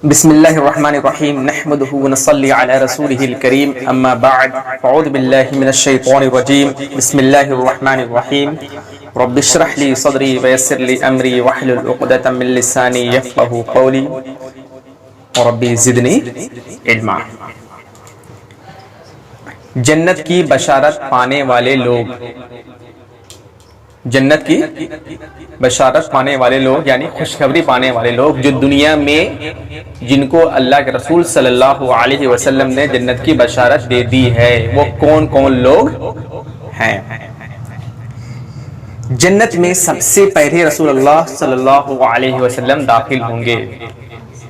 بسم اللہ الرحمن الرحیم نحمده ونصلی علی رسوله الکریم اما بعد فاعوذ باللہ من الشیطان الرجیم بسم اللہ الرحمن الرحیم رب اشرح لی صدری ویسر لی امری واحلل عقدۃ من لسانی یفقهوا قولی رب زدنی علما۔ جنت کی بشارت پانے والے لوگ، جنت کی بشارت پانے والے لوگ یعنی خوشخبری پانے والے لوگ جو دنیا میں جن کو اللہ کے رسول صلی اللہ علیہ وسلم نے جنت کی بشارت دے دی ہے، وہ کون کون لوگ ہیں؟ جنت میں سب سے پہلے رسول اللہ صلی اللہ علیہ وسلم داخل ہوں گے۔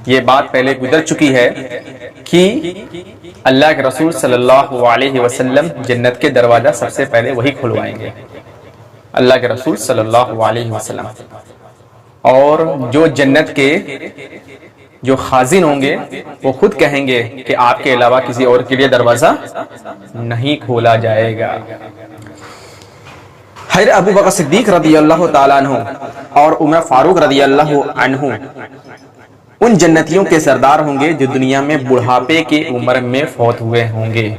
یہ بات پہلے گزر چکی ہے کہ اللہ کے رسول صلی اللہ علیہ وسلم جنت کے دروازہ سب سے پہلے وہی کھلوائیں گے، اللہ کے رسول صلی اللہ علیہ وسلم۔ اور جو جنت کے جو خازن ہوں گے وہ خود کہیں گے کہ آپ کے علاوہ کسی اور کے لیے دروازہ نہیں کھولا جائے گا۔ حضرت ابو بکر صدیق رضی اللہ تعالیٰ عنہ اور عمر فاروق رضی اللہ عنہ ان جنتیوں کے سردار ہوں گے جو دنیا میں بڑھاپے کی عمر میں فوت ہوئے ہوں گے۔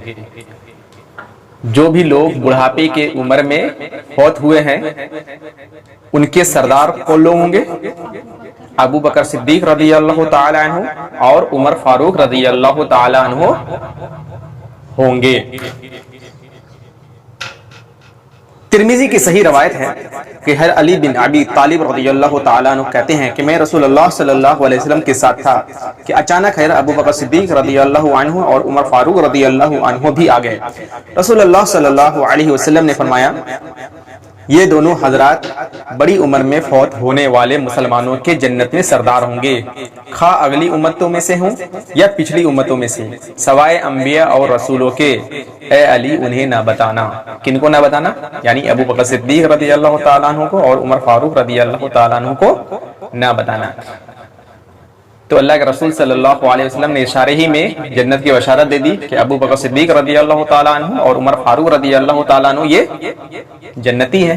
جو بھی لوگ بڑھاپے کے عمر میں فوت ہوئے ہیں ان کے سردار کون لوگ ہوں گے؟ ابو بکر صدیق رضی اللہ تعالی عنہ اور عمر فاروق رضی اللہ تعالی عنہ ہوں گے۔ ترمذی کی صحیح روایت ہے کہ حضرت علی بن ابی طالب رضی اللہ تعالیٰ عنہ کہتے ہیں کہ میں رسول اللہ صلی اللہ علیہ وسلم کے ساتھ تھا کہ اچانک حضرت ابو بکر صدیق رضی اللہ عنہ اور عمر فاروق رضی اللہ عنہ بھی آ گئے۔ رسول اللہ صلی اللہ علیہ وسلم نے فرمایا یہ دونوں حضرات بڑی عمر میں فوت ہونے والے مسلمانوں کے جنت میں سردار ہوں گے، خواہ اگلی امتوں میں سے ہوں یا پچھلی امتوں میں سے، سوائے انبیاء اور رسولوں کے۔ اے علی انہیں نہ بتانا۔ کن کو نہ بتانا؟ یعنی ابو بکر صدیق رضی اللہ تعالیٰ عنہ کو اور عمر فاروق رضی اللہ تعالیٰ عنہ کو نہ بتانا۔ تو اللہ کے رسول صلی اللہ علیہ وسلم نے اشارے ہی میں جنت کی بشارت دے دی کہ ابو بکر صدیق رضی اللہ تعالیٰ عنہ اور عمر فاروق رضی اللہ تعالیٰ عنہ یہ جنتی ہیں،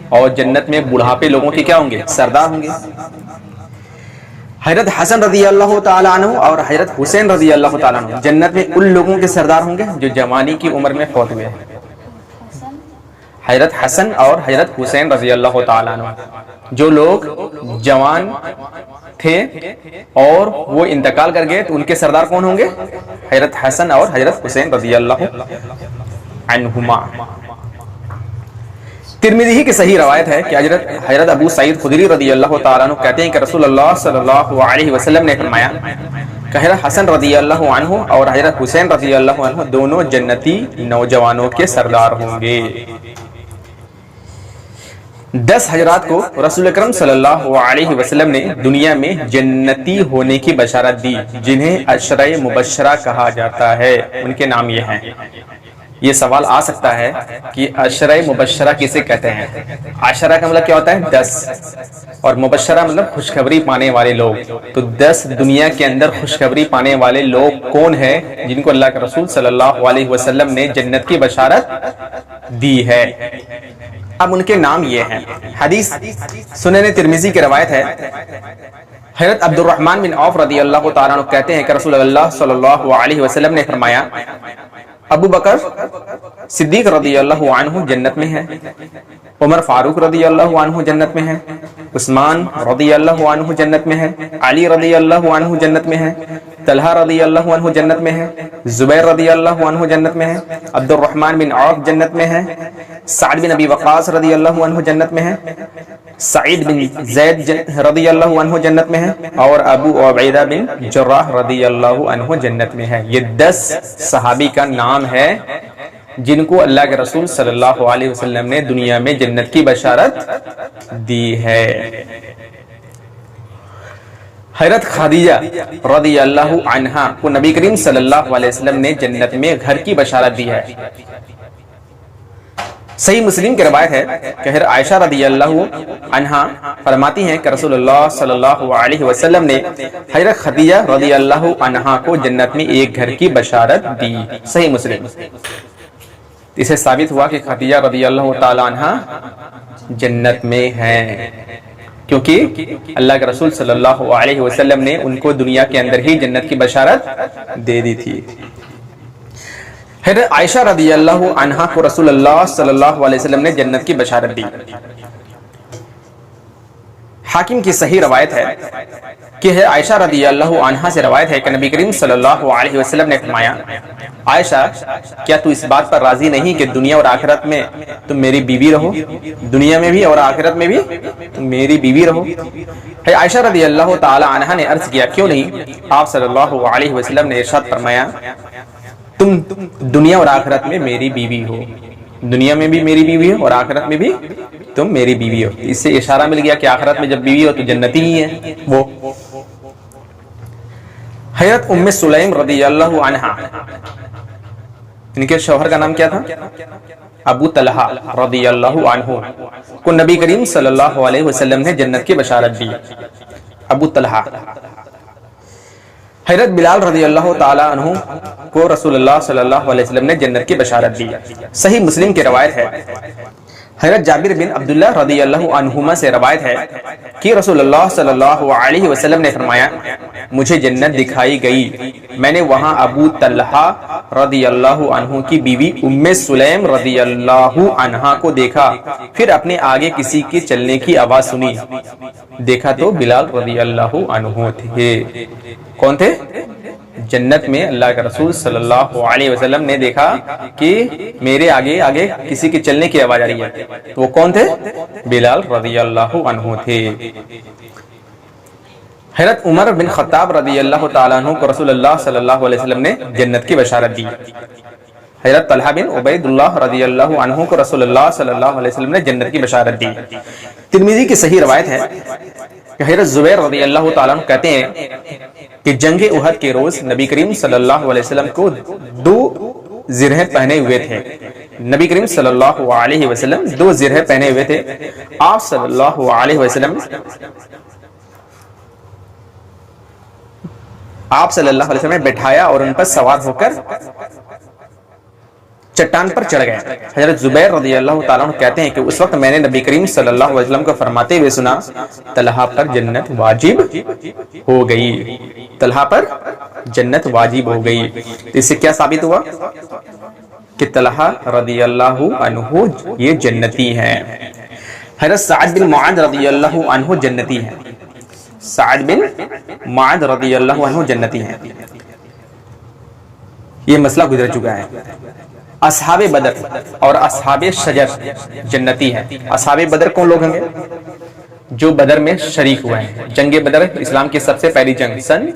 اور جنت میں بڑھاپے لوگوں کے کیا ہوں گے؟ سردار ہوں گے۔ حضرت حسن رضی اللہ تعالیٰ عنہ اور حضرت حسین رضی اللہ تعالیٰ عنہ جنت میں ان لوگوں کے سردار ہوں گے جو جوانی کی عمر میں فوت ہوئے ہیں۔ حضرت حسن اور حضرت حسین رضی اللہ تعالیٰ عنہ جو لوگ جوان تھے اور وہ انتقال کر گئے تو ان کے سردار کون ہوں گے؟ حضرت حسن اور حضرت حسین رضی اللہ عنہما۔ ترمذی کی صحیح روایت ہے کہ حضرت ابو سعید خدری رضی اللہ تعالیٰ عنہ کہتے ہیں کہ رسول اللہ صلی اللہ علیہ وسلم نے فرمایا کہ حضرت حسن رضی اللہ عنہ اور حضرت حسین رضی اللہ عنہ دونوں جنتی نوجوانوں کے سردار ہوں گے۔ 10 حضرات کو رسول اکرم صلی اللہ علیہ وسلم نے دنیا میں جنتی ہونے کی بشارت دی جنہیں عشرہ مبشرہ کہا جاتا ہے۔ ان کے نام یہ ہیں۔ یہ سوال آ سکتا ہے کہ عشرہ مبشرہ کسے کہتے ہیں؟ عشرہ کا مطلب کیا ہوتا ہے؟ 10، اور مبشرہ مطلب خوشخبری پانے والے لوگ۔ تو 10 دنیا کے اندر خوشخبری پانے والے لوگ کون ہیں جن کو اللہ کے رسول صلی اللہ علیہ وسلم نے جنت کی بشارت دی ہے؟ اب ان کے نام یہ ہیں۔ حدیث سنن ترمذی کی روایت ہے، حضرت عبد الرحمن بن عوف رضی اللہ تعالیٰ عنہ کہتے ہیں کہ رسول اللہ صلی اللہ علیہ وسلم نے فرمایا ابو بکر صدیق رضی اللہ عنہ جنت میں ہے، عمر فاروق رضی اللہ عنہ جنت میں ہے، عثمان رضی اللہ عنہ جنت میں ہے، علی رضی اللہ عنہ جنت میں ہے، طلحہ رضی اللہ عنہ جنت میں ہے، زبیر رضی اللہ عنہ جنت میں ہے، عبد الرحمن بن عوف جنت میں ہے، سعد بن ابی وقاص رضی اللہ عنہ جنت میں ہے، سعید بن زید رضی اللہ عنہ جنت میں ہے، اور ابو عبیدہ بن جراح رضی اللہ عنہ جنت میں ہے۔ یہ 10 صحابی کا نام ہے جن کو اللہ کے رسول صلی اللہ علیہ وسلم نے دنیا میں جنت کی بشارت دی ہے۔ حضرت خدیجہ رضی اللہ عنہا کو نبی کریم صلی اللہ علیہ وسلم نے جنت میں گھر کی بشارت دی ہے۔ صحیح مسلم کی روایت ہے کہ حضرت عائشہ رضی اللہ عنہا فرماتی ہیں کہ رسول اللہ صلی اللہ علیہ وسلم نے حضرت خدیجہ رضی اللہ عنہا کو جنت میں ایک گھر کی بشارت دی۔ صحیح مسلم۔ اسے ثابت ہوا کہ خدیجہ رضی اللہ تعالی عنہا جنت میں ہیں۔ کیونکہ اللہ کے رسول صلی اللہ علیہ وسلم نے ان کو دنیا کے اندر ہی جنت کی بشارت دے دی تھی۔ حضرت عائشہ رضی اللہ عنہا کو رسول اللہ صلی اللہ علیہ وسلم نے جنت کی بشارت دی۔ حاکم کی صحیح روایت ہے کہ عائشہ رضی اللہ عنہا سے روایت ہے کہ نبی کریم صلی اللہ علیہ وسلم نے فرمایا، عائشہ کیا تو اس بات پر راضی نہیں کہ دنیا اور آخرت میں تم میری بیوی رہو؟ دنیا میں بھی اور آخرت میں بھی تم میری بیوی رہو۔ عائشہ رضی اللہ تعالی عنہا نے عرض کیا، کیوں نہیں؟ آپ صلی اللہ علیہ وسلم نے ارشاد فرمایا، تم دنیا اور آخرت میں میری بیوی ہو، دنیا میں بھی میری بیوی ہو اور آخرت میں بھی تم میری بیوی ہو۔ اس سے اشارہ مل گیا کہ آخرت میں جب بیوی ہو تو جنتی ہی ہے وہ۔ حضرت ام سلیم رضی اللہ عنہا، ان کے شوہر کا نام کیا تھا؟ ابو طلحہ رضی اللہ عنہ، کو نبی کریم صلی اللہ علیہ وسلم نے جنت کی بشارت دی۔ ابو طلحہ۔ حضرت بلال رضی اللہ تعالی عنہ کو رسول اللہ صلی اللہ علیہ وسلم نے جنت کی بشارت دی۔ صحیح مسلم کی روایت ہے، حضرت جابر بن عبداللہ رضی اللہ عنہما سے روایت ہے کہ رسول اللہ صلی اللہ علیہ وسلم نے فرمایا، مجھے جنت دکھائی گئی، میں نے وہاں ابو طلحہ رضی اللہ عنہ کی بیوی ام سلیم رضی اللہ عنہا کو دیکھا، پھر اپنے آگے کسی کے چلنے کی آواز سنی، دیکھا تو بلال رضی اللہ عنہ تھے۔ کون تھے؟ جنت میں اللہ کے رسول صلی اللہ علیہ وسلم نے دیکھا کہ میرے آگے آگے کسی کے چلنے کی آواز آ رہی ہے، وہ کون تھے؟ بلال رضی اللہ عنہ تھے۔ حضرت عمر بن خطاب رضی اللہ تعالیٰ عنہ کو رسول اللہ صلی اللہ علیہ وسلم نے جنت کی بشارت دی۔ حضرت طلحہ بن عبید اللہ رضی اللہ عنہ کو رسول اللہ صلی اللہ علیہ وسلم نے جنت کی بشارت دی۔ ترمذی کی صحیح روایت ہے کہ حضرت زبیر رضی اللہ تعالیٰ عنہ کہتے ہیں کہ جنگ احد کے روز نبی کریم صلی اللہ علیہ وسلم کو 2 زرہیں پہنے ہوئے تھے۔ نبی کریم صلی اللہ علیہ وسلم 2 زرہیں پہنے ہوئے تھے۔ آپ صلی اللہ علیہ وسلم نے بٹھایا اور ان پر سوار ہو کر چٹان پر چڑھ گئے۔ حضرت زبیر رضی اللہ تعالیٰ عنہ کہتے ہیں کہ اس وقت میں نے نبی کریم صلی اللہ علیہ وسلم کو فرماتے ہوئے سنا، طلحہ پر جنت واجب ہو گئی، طلحہ پر جنت واجب ہو گئی۔ اس سے کیا ثابت ہوا کہ طلحہ رضی اللہ عنہ یہ جنتی ہیں۔ حضرت سعد بن معاذ رضی اللہ عنہ جنتی ہیں، سعد بن معاذ رضی اللہ عنہ جنتی ہیں۔ یہ مسئلہ گزر چکا ہے۔ اصحاب بدر اور اصحاب شجر جنتی ہیں۔ اصحاب بدر کون لوگ ہوں گے؟ جو بدر میں شریک ہوئے ہیں۔ جنگ بدر اسلام کی سب سے پہلی جنگ سن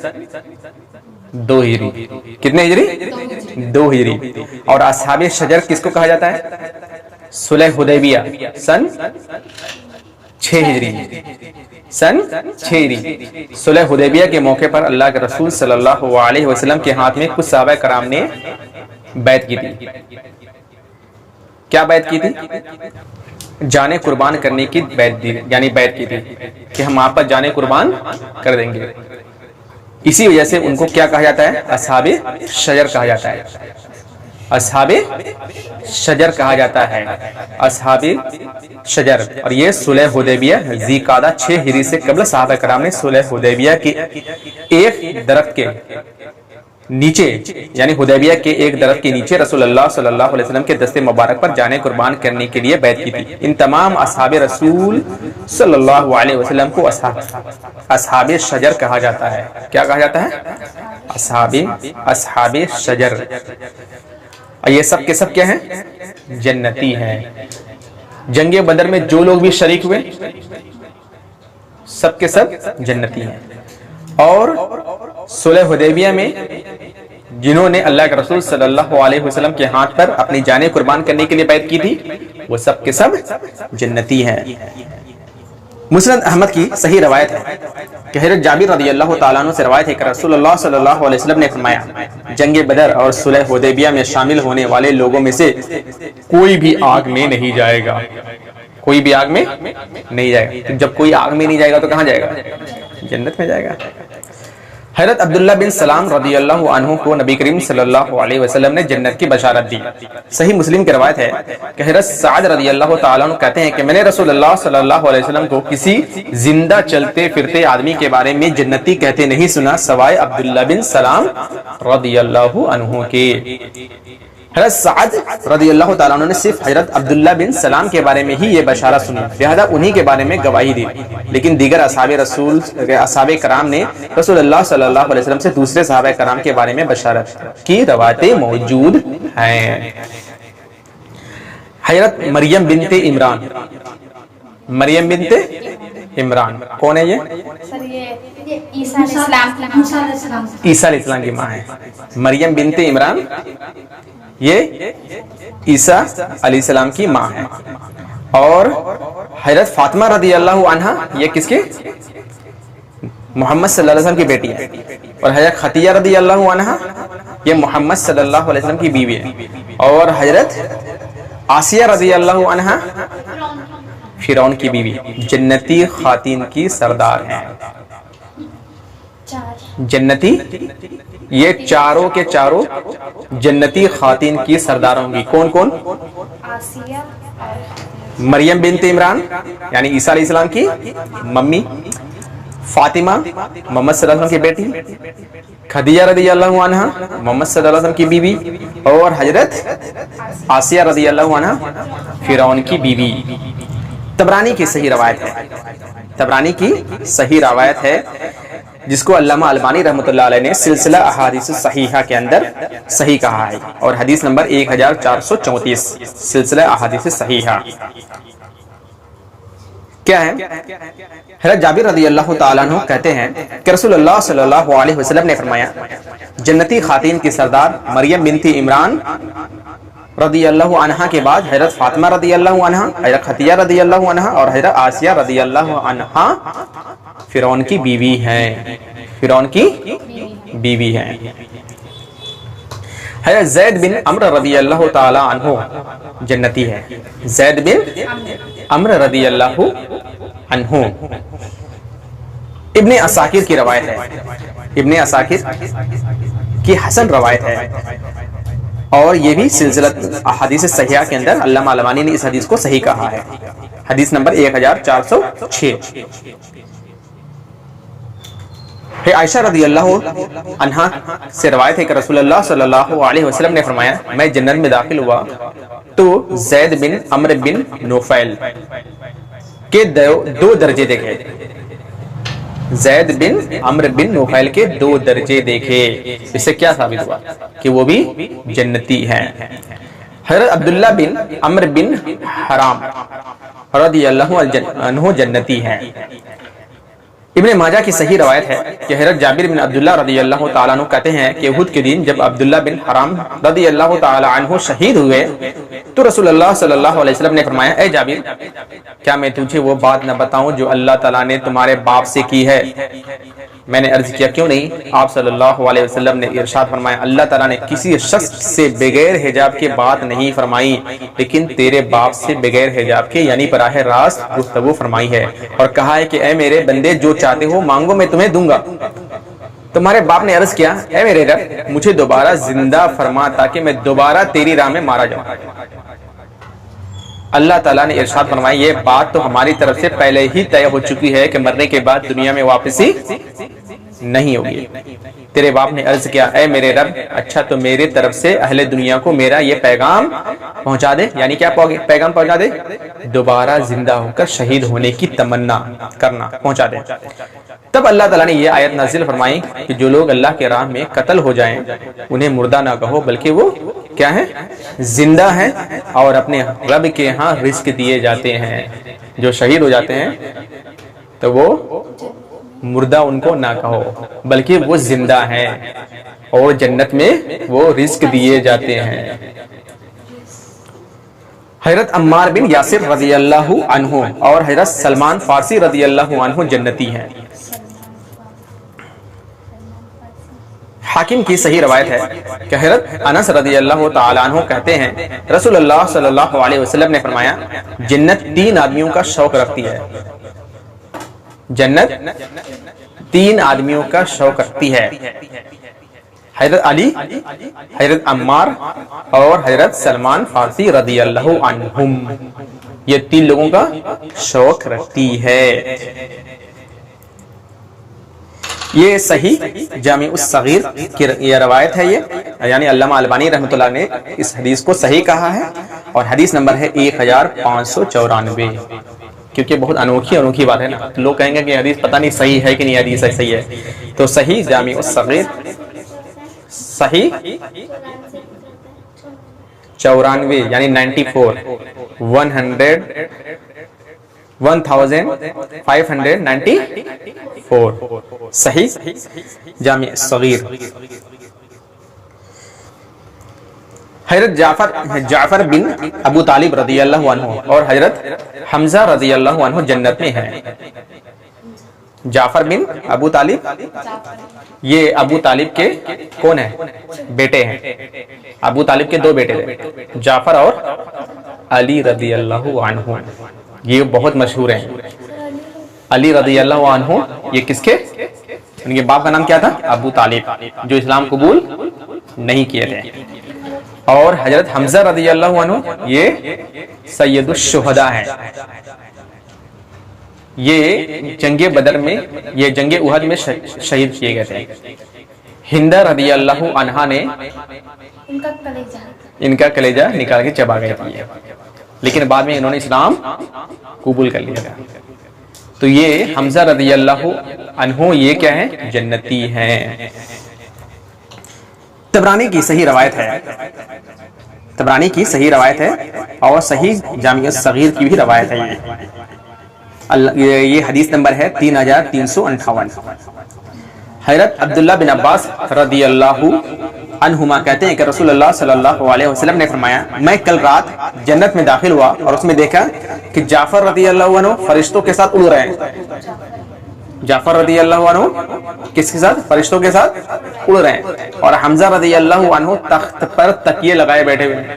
2 ہجری۔ کتنے ہجری؟ 2 ہجری۔ اور اصحاب شجر کس کو کہا جاتا ہے؟ صلح حدیبیہ سن 6 ہجری، سن 6 ہجری۔ صلح حدیبیہ کے موقع پر اللہ کے رسول صلی اللہ علیہ وسلم کے ہاتھ میں کچھ صحابہ کرام نے بیعت کی تھی۔ کیا بیعت کی تھی؟ جانیں قربان کرنے کی بیعت دی، یعنی بیعت کی تھی کہ ہم آپ پر جانیں قربان کر دیں گے۔ اسی وجہ سے ان کو کیا کہا جاتا ہے؟ اصحاب شجر کہا جاتا ہے، اصحاب شجر کہا جاتا ہے، اصحاب شجر۔ اور یہ صلح حدیبیہ ذی القعدہ 6 ہجری سے قبل صحابہ کرام نے صلح حدیبیہ کے ایک درخت کے نیچے، یعنی حدیبیہ کے ایک درخت کے نیچے رسول اللہ صلی اللہ علیہ وسلم کے دست مبارک پر جانیں قربان کرنے کے لیے بیعت کی تھی۔ ان تمام اصحاب رسول صلی اللہ علیہ وسلم کو اصحاب شجر کہا جاتا ہے۔ کیا کہا جاتا ہے؟ اصحاب شجر۔ یہ سب کے سب کیا ہیں؟ جنتی ہیں۔ جنگ بدر میں جو لوگ بھی شریک ہوئے سب کے سب جنتی ہیں۔ اور صلح حدیبیہ میں جنہوں نے اللہ کے رسول صلی اللہ علیہ وسلم کے ہاتھ پر اپنی جانیں قربان کرنے کے لیے بیعت کی تھی وہ سب کے سب جنتی ہیں۔ مسند احمد کی صحیح روایت ہے کہ حضرت جابر رضی اللہ تعالیٰ عنہ سے روایت ہے کہ رسول اللہ صلی اللہ علیہ وسلم نے فرمایا، جنگ بدر اور صلح حدیبیہ میں شامل ہونے والے لوگوں میں سے کوئی بھی آگ میں نہیں جائے گا، کوئی بھی آگ میں نہیں جائے گا۔ جب کوئی آگ میں نہیں جائے گا تو کہاں جائے گا؟ جنت میں جائے گا۔ حضرت عبداللہ بن سلام رضی اللہ عنہ کو نبی کریم صلی اللہ علیہ وسلم نے جنت کی بشارت دی۔ صحیح مسلم کی روایت ہے کہ حضرت سعد رضی اللہ تعالیٰ عنہ کہتے ہیں کہ میں نے رسول اللہ صلی اللہ علیہ وسلم کو کسی زندہ چلتے پھرتے آدمی کے بارے میں جنتی کہتے نہیں سنا سوائے عبداللہ بن سلام رضی اللہ عنہ کے۔ حضرت سعد رضی اللہ تعالیٰ عنہ نے صرف حضرت عبداللہ بن سلام کے بارے میں ہی یہ بشارت سنی، لہذا انہی کے بارے میں گواہی دی، لیکن دیگر اصحاب کرام نے رسول اللہ صلی اللہ علیہ وسلم سے دوسرے صحابہ کرام کے بارے میں بشارت کی روایتیں موجود ہیں۔ حضرت مریم بنت عمران، مریم بنت عمران کون ہے؟ یہ عیسیٰ علیہ السلام کی ماں ہے۔ مریم بنت عمران یہ عیسیٰ علیہ السلام کی ماں ہے۔ اور حضرت فاطمہ رضی اللہ عنہا یہ کس کے؟ محمد صلی اللہ علیہ وسلم کی بیٹی ہے۔ اور حضرت خدیجہ رضی اللہ عنہا یہ محمد صلی اللہ علیہ وسلم کی بیوی ہے۔ اور حضرت آسیہ رضی اللہ عنہا فرعون کی بیوی، جنتی خواتین کی سردار ہیں۔ جنتی یہ چاروں کے چاروں جنتی خواتین کی سردار ہوں گی۔ کون کون؟ مریم بنت عمران یعنی عیسیٰ علیہ السلام کی ممی، فاطمہ محمد صلی اللہ علیہ وسلم کی بیٹی، خدیجہ رضی اللہ عنہا محمد صلی اللہ علیہ وسلم کی بیوی، اور حضرت آسیہ رضی اللہ عنہا فرعون کی بیوی۔ طبرانی کی صحیح روایت ہے، طبرانی کی صحیح روایت ہے جس کو علامہ البانی رحمۃ اللہ علیہ نے سلسلہ احادیث صحیحہ کے اندر صحیح کہا ہے، اور حدیث نمبر 1434 سلسلہ احادیث صحیحہ کیا ہے؟ حضرت جابر رضی اللہ تعالیٰ عنہ کہتے ہیں کہ رسول اللہ صلی اللہ علیہ وسلم نے فرمایا جنتی خواتین کی سردار مریم بنت عمران رضی اللہ عنہا کے بعد حضرت فاطمہ رضی اللہ عنہا، حضرت خدیجہ رضی اللہ عنہا اور حضرت آسیہ رضی اللہ عنہا فرعون کی بیوی ہیں، فرعون کی بیوی ہیں۔ حضرت زید بن عمرو رضی اللہ تعالی عنہ جنتی ہے، زید بن عمرو رضی اللہ عنہ۔ ابن عساکر کی روایت ہے، ابن عساکر کی حسن روایت ہے، اور یہ بھی سلسلہ احادیث صحیحہ کے اندر علامہ البانی نے اس حدیث کو صحیح کہا ہے، حدیث نمبر 1406۔ عائشہ رضی اللہ عنہا سے روایت ہے کہ رسول اللہ صلی اللہ علیہ وسلم نے فرمایا میں جنت میں داخل ہوا تو زید بن عمرو بن نوفیل کے دو درجے دیکھے، زید بن عمرو بن نوفیل کے 2 درجے دیکھے۔ اس سے کیا ثابت ہوا کہ وہ بھی جنتی ہیں۔ حضرت عبداللہ بن عمرو بن حرام رضی اللہ عنہ جنتی ہیں۔ ابن ماجہ کی صحیح روایت ہے کہ حضرت جابر بن عبداللہ رضی اللہ تعالیٰ عنہ کہتے ہیں کہ احد کے دن جب عبداللہ بن حرام رضی اللہ تعالیٰ عنہ شہید ہوئے تو رسول اللہ صلی اللہ علیہ وسلم نے فرمایا اے جابر کیا میں تجھے وہ بات نہ بتاؤں جو اللہ تعالیٰ نے تمہارے باپ سے کی ہے؟ میں نے عرض کیا کیوں نہیں؟ آپ صلی اللہ علیہ وسلم نے ارشاد فرمایا اللہ تعالیٰ نے کسی شخص سے بغیر حجاب کے بات نہیں فرمائی لیکن تیرے باپ سے بغیر حجاب کے یعنی براہ راست گفتگو فرمائی ہے، اور کہا ہے کہ اے میرے بندے جو چاہتے ہو مانگو میں تمہیں دوں گا۔ تمہارے باپ نے عرض کیا اے میرے رب مجھے دوبارہ زندہ فرما تاکہ میں دوبارہ تیری راہ میں مارا جاؤں۔ اللہ تعالیٰ نے ارشاد فرمایا یہ بات تو ہماری طرف سے پہلے ہی طے ہو چکی ہے کہ مرنے کے بعد دنیا میں واپسی نہیں ہوگی۔ تیرے باپ نے عرض کیا اے میرے رب اچھا تو میرے طرف سے اہل دنیا کو میرا یہ پیغام پہنچا دے، یعنی کیا پیغام پہنچا دے؟ دوبارہ زندہ ہو کر شہید ہونے کی تمنا کرنا پہنچا دے۔ تب اللہ تعالیٰ نے یہ آیت نازل فرمائی کہ جو لوگ اللہ کے راہ میں قتل ہو جائیں انہیں مردہ نہ کہو بلکہ وہ کیا ہے؟ زندہ ہیں اور اپنے رب کے ہاں رزق دیے جاتے ہیں۔ جو شہید ہو جاتے ہیں تو وہ مردہ ان کو نہ کہو بلکہ وہ زندہ ہیں اور جنت میں وہ رزق دیے جاتے ہیں۔ حضرت عمار بن یاسر رضی اللہ عنہ اور حضرت سلمان فارسی رضی اللہ عنہ جنتی ہیں۔ حاکم کی صحیح روایت ہے کہ حضرت انس رضی اللہ تعالی عنہ کہتے ہیں رسول اللہ صلی اللہ علیہ وسلم نے فرمایا جنت 3 آدمیوں کا شوق رکھتی ہے، جنت 3 آدمیوں کا شوق رکھتی ہے، حضرت علی، حضرت عمار اور حضرت سلمان فارسی رضی اللہ عنہم، یہ 3 لوگوں کا شوق رکھتی ہے۔ یہ صحیح جامع الصغیر کی یہ روایت ہے، یہ یعنی علامہ البانی رحمۃ اللہ نے اس حدیث کو صحیح کہا ہے، اور حدیث نمبر ہے 1594، کیونکہ بہت انوکھی بات ہے نا، لوگ کہیں گے کہ حدیث پتہ نہیں صحیح ہے کہ نہیں، حدیث صحیح ہے، تو صحیح جامع الصغیر، صحیح 94 یعنی 1594 صحیح جامع الصغیر۔ حضرت جعفر بن ابو طالب رضی اللہ عنہ اور حضرت حمزہ رضی اللہ عنہ جنت میں ہیں۔ جعفر بن ابو طالب، یہ ابو طالب کے کون ہیں؟ بیٹے ہیں۔ ابو طالب کے 2 بیٹے تھے، جعفر اور علی رضی اللہ عنہ، یہ بہت مشہور ہیں۔ علی رضی اللہ عنہ یہ کس کے؟ ان کے باپ کا نام کیا تھا؟ ابو طالب، جو اسلام قبول نہیں کیے تھے۔ اور حضرت حمزہ رضی اللہ عنہ یہ سید الشہداء ہیں، یہ جنگ بدر میں، یہ جنگ احد میں شہید کیے گئے تھے۔ ہندہ رضی اللہ عنہا نے ان کا کلیجہ نکال کے چبا گئے تھے، لیکن بعد میں انہوں نے اسلام قبول کر لیا تھا۔ تو یہ حمزہ رضی اللہ عنہ یہ کیا ہیں؟ جنتی ہیں۔ طبرانی کی صحیح روایت ہے، طبرانی کی صحیح روایت ہے، اور صحیح جامع الصغیر کی بھی روایت ہے۔ یہ حدیث نمبر ہے 3358۔ حضرت عبداللہ بن عباس رضی اللہ عنہما کہتے ہیں کہ رسول اللہ صلی اللہ علیہ وسلم نے فرمایا، میں کل رات جنت میں داخل ہوا اور اس میں دیکھا کہ جعفر رضی اللہ عنہ فرشتوں کے ساتھ اڑ رہے ہیں۔ جعفر رضی اللہ عنہ کس کے ساتھ؟ فرشتوں کے ساتھ اڑ رہے ہیں، اور حمزہ رضی اللہ عنہ تخت پر تکیے لگائے بیٹھے ہوئے،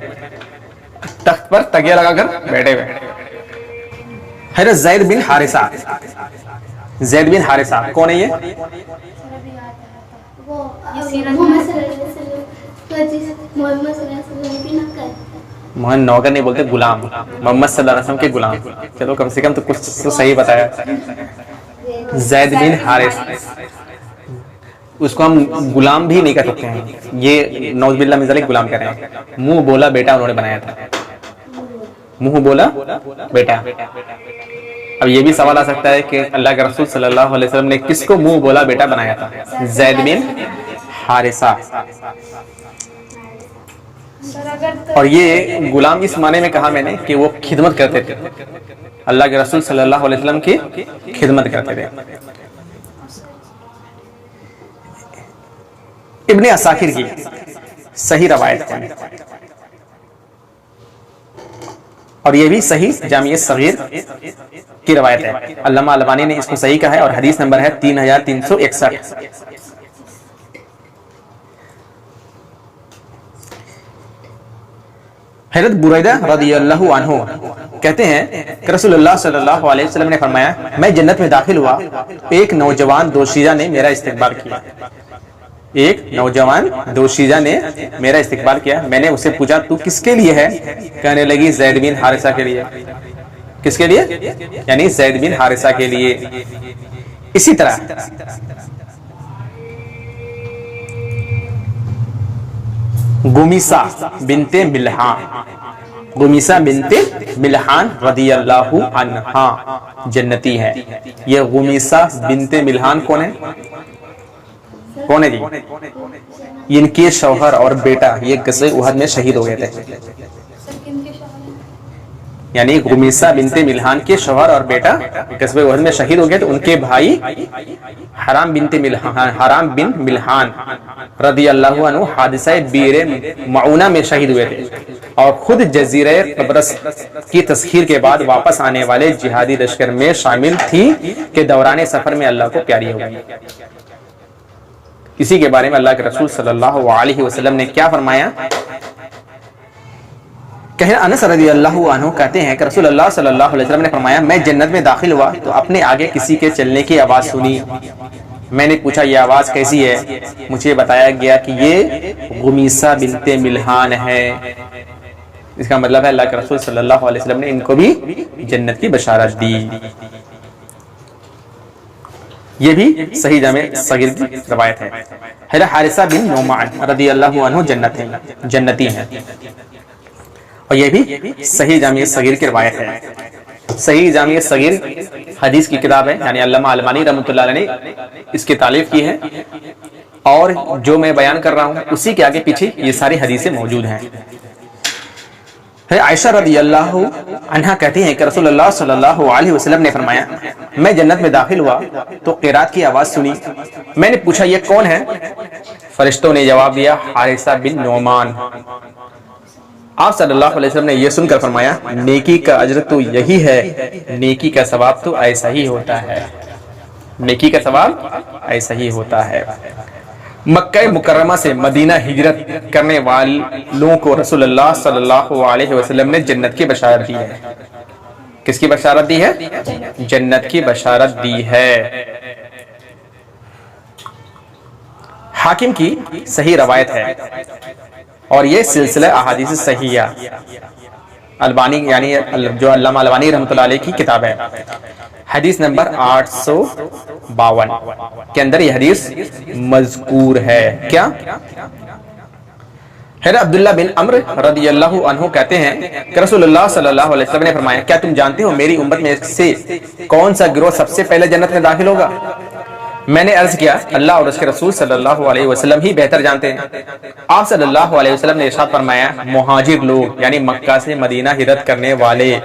تخت پر تکیے لگا کر بیٹھے ہوئے۔ حضرت زید بن حارثہ، زید بن حارثہ کون ہے؟ یہ محمد نوکر نہیں بولتے، غلام، محمد صلی اللہ علیہ وسلم کے غلام۔ چلو کم سے کم تو کچھ تو صحیح بتایا۔ زید بن حارث، اس کو ہم غلام بھی نہیں کہہ سکتے ہیں، یہ نعوذ باللہ من ذالک غلام کہہ رہے ہیں۔ منہ بولا بیٹا انہوں نے بنایا تھا، منہ بولا بیٹا۔ اب یہ بھی سوال آ سکتا ہے کہ اللہ کے رسول صلی اللہ علیہ وسلم نے کس کو منہ بولا بیٹا بنایا تھا؟ زید بن حارثہ۔ اور یہ غلام اس معنی میں کہا میں نے کہ وہ خدمت کرتے تھے، اللہ کے رسول صلی اللہ علیہ وسلم کی خدمت کرتے تھے۔ ابن عساکر کی صحیح روایت ہے، اور یہ بھی صحیح جامع صغیر کی روایت ہے۔ علامہ البانی نے اس کو صحیح کہا ہے، اور حدیث نمبر ہے 3361۔ حضرت بریدہ رضی اللہ عنہ کہتے ہیں کہ رسول اللہ صلی اللہ علیہ وسلم نے فرمایا، میں جنت میں داخل ہوا، ایک نوجوان دوشیزہ نے میرا استقبال کیا، ایک نوجوان دوشیزہ نے میرا استقبال کیا۔ میں نے اسے پوچھا تو کس کے لیے ہے؟ کہنے لگی زید بن حارثہ کے لیے۔ کس کے لیے؟ یعنی زید بن حارثہ کے لیے۔ اسی طرح گمیسہ بنت ملحان، گمیسہ بنت ملحان رضی اللہ عنہا جنتی ہے۔ یہ گمیسہ بنت ملحان کون ہے؟ کون ہے جی؟ ان کے شوہر اور بیٹا یہ غزوہ احد میں شہید ہو گئے تھے، یعنی گمیسہ بنت ملحان کے شوہر اور بیٹا غزوہ احد میں شہید ہو گئے تھے۔ ان کے بھائی حرام بن ملحان رضی اللہ عنہ حادثہ بئر معونہ میں شہید ہوئے تھے، اور خود جزیرہ قبرص کی تسخیر کے بعد واپس آنے والے جہادی لشکر میں شامل تھی کہ دوران سفر میں اللہ کو پیاری ہو گئی۔ اسی کے بارے میں اللہ کے رسول صلی اللہ علیہ وسلم نے کیا فرمایا؟ انس رضی اللہ عنہ کہتے ہیں کہ رسول اللہ صلی اللہ علیہ وسلم نے فرمایا، میں جنت میں داخل ہوا تو اپنے آگے کسی کے چلنے کی آواز سنی، میں نے پوچھا یہ آواز کیسی ہے؟ مجھے بتایا گیا کہ یہ غمیسہ بنت ملحان ہے۔ اس کا مطلب ہے اللہ کے رسول صلی اللہ علیہ وسلم نے ان کو بھی جنت کی بشارت دی۔ یہ بھی صحیح جامع صغیر کی روایت ہے۔ حضرت حارثہ بن نعمان رضی اللہ عنہ جنتی ہیں، اور یہ بھی صحیح جامع صغیر کی روایت ہے۔ صحیح جامع صغیر حدیث کی کتاب ہے، یعنی علامہ البانی رحمۃ اللہ علیہ نے اس کی تالیف کی ہے، اور جو میں بیان کر رہا ہوں اسی کے آگے پیچھے یہ ساری حدیثیں موجود ہیں۔ عائشہ رضی اللہ عنہا کہتی ہیں کہ رسول اللہ صلی اللہ علیہ وسلم نے فرمایا میں جنت میں داخل ہوا تو قرات کی آواز سنی، میں نے پوچھا یہ کون ہے؟ فرشتوں نے جواب دیا حارثہ بن نعمان۔ آپ صلی اللہ علیہ وسلم نے یہ سن کر فرمایا نیکی کا اجر تو یہی ہے، نیکی کا ثواب تو ایسا ہی ہوتا ہے، نیکی کا ثواب ایسا ہی ہوتا ہے۔ مکہ مکرمہ سے مدینہ ہجرت کرنے والوں کو رسول اللہ صلی اللہ علیہ وسلم نے جنت کی بشارت دی ہے۔ کس کی بشارت دی ہے؟ جنت کی بشارت دی ہے۔ حاکم کی صحیح روایت ہے، اور یہ سلسلہ احادیث صحیحہ البانی یعنی جو علامہ البانی رحمۃ اللہ علیہ کی کتاب ہے، حدیث نمبر 852 کے اندر یہ حدیث مذکور ہے۔ کیا؟ حضرت عبداللہ بن عمرو رضی اللہ عنہ کہتے ہیں کہ رسول اللہ صلی اللہ علیہ وسلم نے فرمایا کیا تم جانتے ہو میری امت میں سے کون سا گروہ سب سے پہلے جنت میں داخل ہوگا؟ میں نے عرض کیا اللہ اور اس کے رسول صلی اللہ علیہ وسلم ہی بہتر جانتے ہیں۔ آپ صلی اللہ علیہ وسلم نے ارشاد فرمایا مہاجر لوگ یعنی مکہ سے مدینہ ہجرت کرنے والے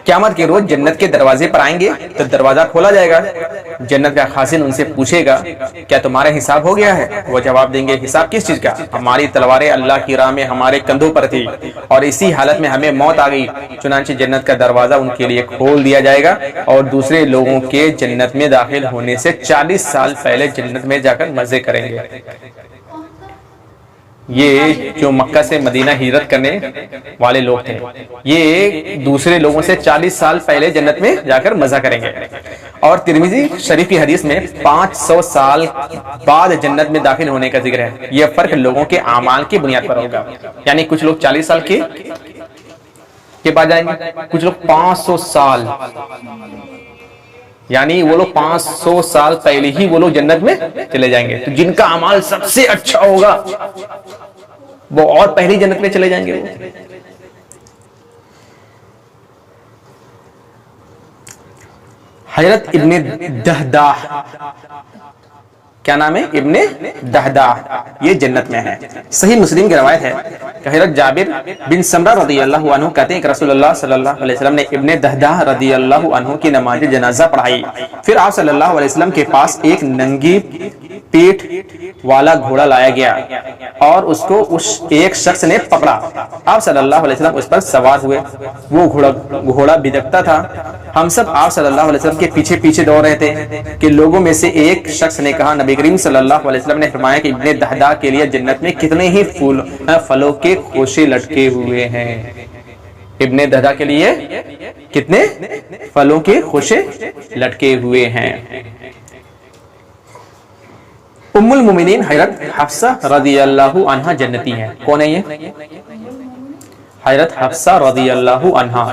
قیامت کے روز جنت کے دروازے پر آئیں گے تو دروازہ کھولا جائے گا، جنت کا خازن ان سے پوچھے گا کیا تمہارا حساب ہو گیا ہے؟ وہ جواب دیں گے حساب کس چیز کا؟ ہماری تلواریں اللہ کی راہ میں ہمارے کندھوں پر تھی اور اسی حالت میں ہمیں موت آ گئی، چنانچہ جنت کا دروازہ ان کے لیے کھول دیا جائے گا اور دوسرے لوگوں کے جنت میں داخل ہونے سے 40 سال پہلے جنت میں جا کر مزے کریں گے۔ یہ جو مکہ سے مدینہ ہجرت کرنے والے لوگ تھے یہ دوسرے لوگوں سے 40 سال پہلے جنت میں جا کر مزہ کریں گے، اور ترمذی شریف کی حدیث میں 500 سال بعد جنت میں داخل ہونے کا ذکر ہے۔ یہ فرق لوگوں کے اعمال کی بنیاد پر ہوگا، یعنی کچھ لوگ 40 سال کے بعد جائیں گے، کچھ لوگ 500 سال، یعنی وہ لوگ 500 سال پہلے ہی وہ لوگ جنت میں چلے جائیں گے۔ تو جن کا اعمال سب سے اچھا ہوگا وہ اور پہلی جنت میں چلے جائیں گے۔ حضرت ابن دہداہ، کیا نام ہے؟ ابن دہداہ، یہ جنت میں ہے۔ صحیح مسلم کی روایت ہے کہ حضرت جابر بن سمرہ رضی اللہ عنہ کہتے ہیں کہ رسول اللہ صلی اللہ علیہ وسلم نے ابن دہداہ رضی اللہ عنہ کی نماز جنازہ پڑھائی، پھر آپ صلی اللہ علیہ وسلم کے پاس ایک ننگی پیٹھ والا گھوڑا لایا گیا اور اس کو ایک شخص نے پکڑا، آپ صلی اللہ علیہ وسلم اس پر سوار ہوئے، وہ گھوڑا بدکتا تھا، ہم سب آپ صلی اللہ علیہ وسلم کے پیچھے پیچھے دوڑ رہے تھے کہ لوگوں میں سے ایک شخص نے کہا نبی کریم صلی اللہ علیہ وسلم نے فرمایا کہ ابن دہداہ کے لیے جنت میں کتنے ہی پھلوں کے خوشے لٹکے ہوئے ہیں، ابن دہداہ کے لیے کتنے پھلوں کے خوشے لٹکے ہوئے ہیں۔ ام المومنین حضرت حفصہ رضی اللہ عنہا جنتی ہیں۔ کون ہے یہ؟ حضرت حفصہ رضی اللہ عنہا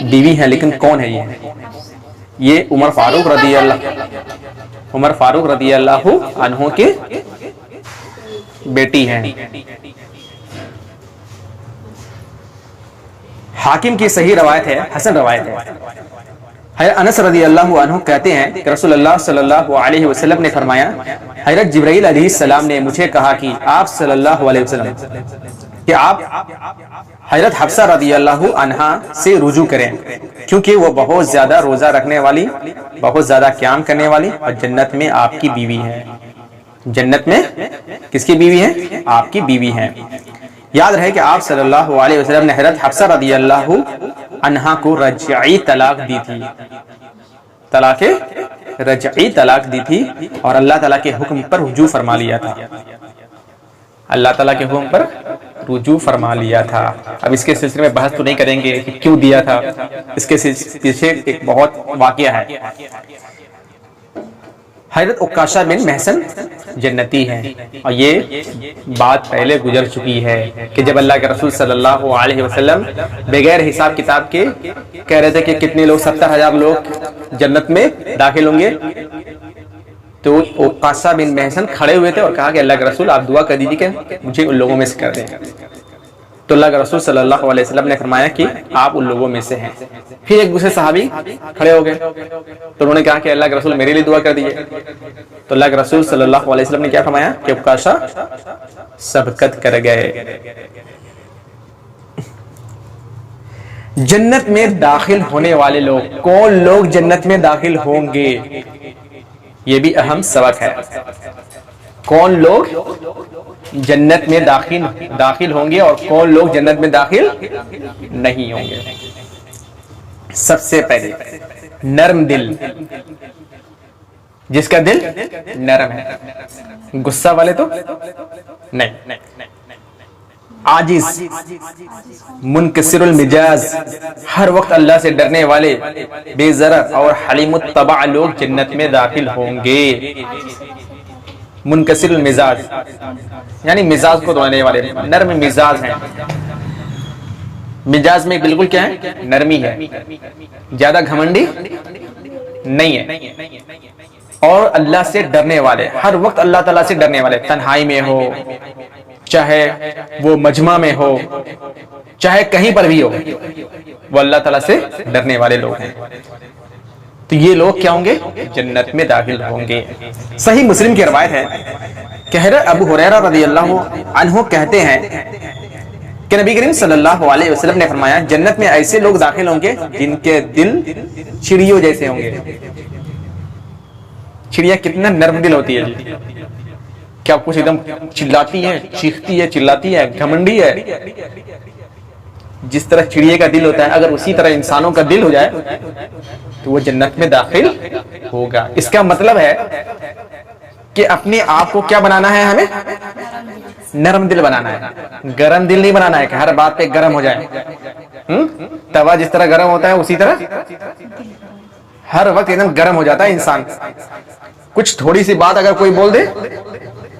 بیوی ہے، لیکن کون ہے یہ عمر فاروق رضی اللہ عنہ کے بیٹی ہیں۔ حاکم کی صحیح روایت ہے، حسن روایت ہے۔ حضرت انس رضی اللہ عنہ کہتے ہیں کہ رسول اللہ صلی اللہ علیہ وسلم نے فرمایا حضرت جبرائیل علیہ السلام نے مجھے کہا کہ آپ صلی اللہ علیہ وسلم کہ آپ حضرت حفصہ رضی اللہ عنہا سے رجوع کریں کیونکہ وہ بہت زیادہ روزہ رکھنے والی، بہت زیادہ قیام کرنے والی اور جنت میں آپ کی بیوی ہے۔ جنت میں کس کی بیوی ہے؟ آپ کی بیوی ہے۔ یاد رہے کہ آپ صلی اللہ علیہ وسلم نے حضرت حفصہ رضی اللہ عنہا کو رجعی طلاق دی تھی، رجعی طلاق دی تھی، اور اللہ تعالیٰ کے حکم پر رجوع فرما لیا تھا، اللہ تعالیٰ کے حکم پر رجوع فرما لیا تھا۔ اب اس کے سلسلے میں بحث تو نہیں کریں گے کہ کیوں دیا تھا، اس کے پیچھے ایک بہت واقعہ ہے۔ حضرت عکاشہ بن محصن جنتی ہیں، اور یہ بات پہلے گزر چکی ہے کہ جب اللہ کے رسول صلی اللہ علیہ وسلم بغیر حساب کتاب کے کہہ رہے تھے کہ کتنے لوگ 70,000 لوگ جنت میں داخل ہوں گے، تو عکاشہ بن محصن کھڑے ہوئے تھے اور کہا کہ اللہ کے رسول آپ دعا کر دیجیے کہ مجھے ان لوگوں میں سے کر دیں۔ تو اللہ کے رسول صلی اللہ علیہ وسلم نے فرمایا کہ آپ ان لوگوں میں سے ہیں۔ پھر ایک دوسرے صحابی کھڑے ہو گئے تو انہوں نے کہا کہ اللہ کے رسول میرے لیے دعا کر دیجیے۔ تو اللہ کے رسول صلی اللہ علیہ وسلم نے کیا فرمایا کہ عکاشہ سبقت کر گئے۔ جنت میں داخل ہونے والے لوگ، کون لوگ جنت میں داخل ہوں گے، یہ بھی اہم سبق ہے۔ کون لوگ جنت میں داخل ہوں گے اور کون لوگ جنت میں داخل نہیں ہوں گے۔ سب سے پہلے نرم دل، جس کا دل نرم ہے، غصہ والے تو نہیں، عاجز، منکسر المزاج، ہر وقت اللہ سے ڈرنے والے، بے ضرر اور حلیم الطبع لوگ جنت میں داخل ہوں گے۔ منکسر المزاج یعنی مزاج کو دھونے والے، نرم مزاج ہیں، مزاج میں بالکل کیا ہے، نرمی ہے، زیادہ گھمنڈی نہیں ہے، اور اللہ سے ڈرنے والے، ہر وقت اللہ تعالیٰ سے ڈرنے والے، تنہائی میں ہو چاہے وہ مجمع میں ہو چاہے کہیں پر بھی ہو، وہ اللہ تعالیٰ سے ڈرنے والے لوگ ہیں۔ تو یہ لوگ کیا ہوں گے، جنت میں داخل ہوں گے۔ صحیح مسلم کی روایت ہے کہ حضرت ابو ہریرہ رضی اللہ عنہ کہتے ہیں کہ نبی کریم صلی اللہ علیہ وسلم نے فرمایا جنت میں ایسے لوگ داخل ہوں گے جن کے دل چڑیوں جیسے ہوں گے۔ چڑیا کتنا نرم دل ہوتی ہے، کیا کچھ ایک دم چلاتی ہے، چیختی ہے، چلاتی ہے، گھمنڈی ہے۔ جس طرح چڑیے کا دل ہوتا ہے، اگر اسی طرح انسانوں کا دل ہو جائے تو وہ جنت میں داخل ہوگا۔ اس کا مطلب ہے کہ اپنے آپ کو کیا بنانا ہے، ہمیں نرم دل بنانا ہے، گرم دل نہیں بنانا ہے کہ ہر بات پہ گرم ہو جائے۔ توا جس طرح گرم ہوتا ہے اسی طرح ہر وقت ایک دم گرم ہو جاتا ہے انسان۔ کچھ تھوڑی سی بات اگر کوئی بول دے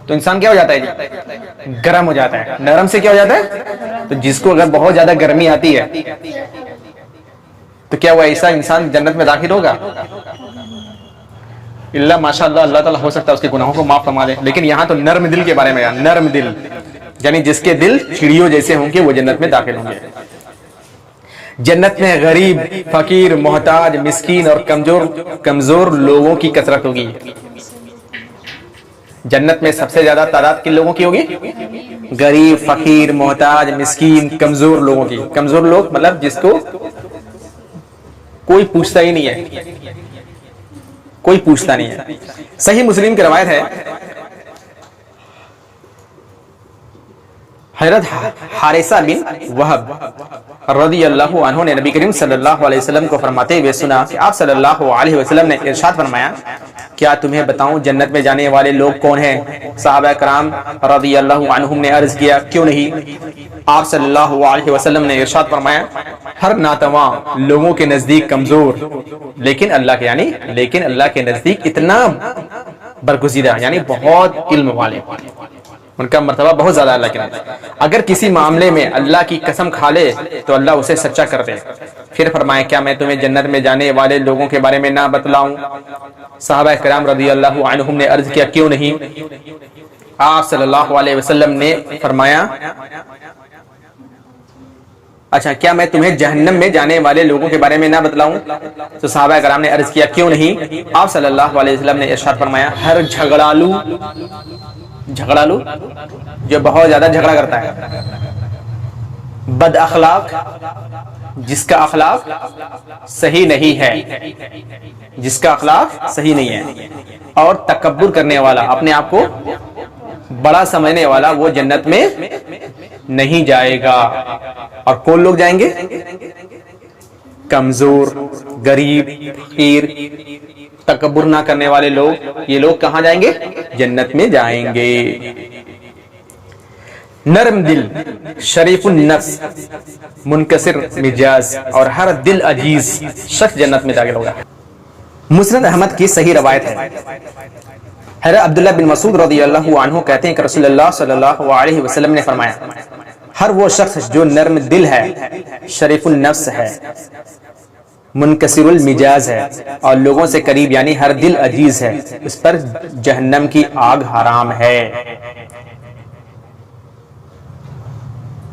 تو انسان کیا ہو جاتا ہے، گرم ہو جاتا ہے۔ نرم سے کیا ہو جاتا ہے، تو جس کو اگر بہت زیادہ گرمی آتی ہے تو کیا وہ ایسا انسان جنت میں داخل ہوگا؟ اللہ ماشاءاللہ، اللہ تعالیٰ ہو سکتا ہے اس کے گناہوں کو معاف فرما دے، لیکن یہاں تو نرم دل کے بارے میں، نرم دل یعنی جس کے دل چڑیوں جیسے ہوں گے وہ جنت میں داخل ہوں گے۔ جنت میں غریب، فقیر، محتاج، مسکین اور کمزور لوگوں کی کثرت ہوگی۔ جنت میں سب سے زیادہ تعداد کن لوگوں کی ہوگی؟ غریب، فقیر، محتاج، مسکین، کمزور لوگوں کی۔ کمزور لوگ مطلب جس کو کوئی پوچھتا ہی نہیں ہے، کوئی پوچھتا نہیں ہے۔ صحیح مسلم کی روایت ہے حضرت حارثہ بن وہب رضی اللہ عنہ نے نبی کریم صلی اللہ علیہ وسلم کو فرماتے ہوئے سنا کہ آپ صلی اللہ علیہ وسلم نے ارشاد فرمایا کیا تمہیں بتاؤں جنت میں جانے والے لوگ کون ہیں؟ صحابہ کرام رضی اللہ عنہم نے عرض کیا کیوں نہیں؟ آپ صلی اللہ علیہ وسلم نے ارشاد فرمایا ہر ناتواں لوگوں کے نزدیک کمزور لیکن اللہ کے نزدیک اتنا برگزیدہ یعنی بہت علم والے، ان کا مرتبہ بہت زیادہ اللہ کے نزدیک۔ اگر کسی معاملے میں اللہ کی قسم کھا لے تو اللہ اسے سچا کر دے۔ پھر فرمایا کیا میں تمہیں جنت میں جانے والے لوگوں کے بارے میں نہ بتلاؤں؟ صحابہ کرام رضی اللہ عنہم نے عرض کیا کیوں نہیں؟ آپ صلی اللہ علیہ وسلم نے فرمایا اچھا کیا میں تمہیں جہنم میں جانے والے لوگوں کے بارے میں نہ بتلاؤں؟ تو صحابہ کرام نے عرض کیا کیوں نہیں؟ آپ صلی اللہ علیہ وسلم نے ارشاد فرمایا ہر جھگڑالو جو بہت زیادہ جھگڑا کرتا ہے، بد اخلاق جس کا اخلاق صحیح نہیں ہے، اور تکبر کرنے والا اپنے آپ کو بڑا سمجھنے والا وہ جنت میں نہیں جائے گا۔ اور کون لوگ جائیں گے؟ کمزور، غریب، فقیر، تکبر نہ کرنے والے لوگ، یہ لوگ کہاں جائیں گے؟ جنت میں جائیں گے۔ نرم دل، شریف النفس، منکسر مزاج اور ہر دل عزیز شخص جنت میں داخل ہوگا۔ مسند احمد کی صحیح روایت ہے حضرت عبداللہ بن مسعود رضی اللہ عنہ کہتے ہیں کہ رسول اللہ صلی اللہ علیہ وسلم نے فرمایا ہر وہ شخص جو نرم دل ہے، شریف النفس ہے، منکسر المجاز ہے اور لوگوں سے قریب یعنی ہر دل عزیز ہے، اس پر جہنم کی آگ حرام ہے۔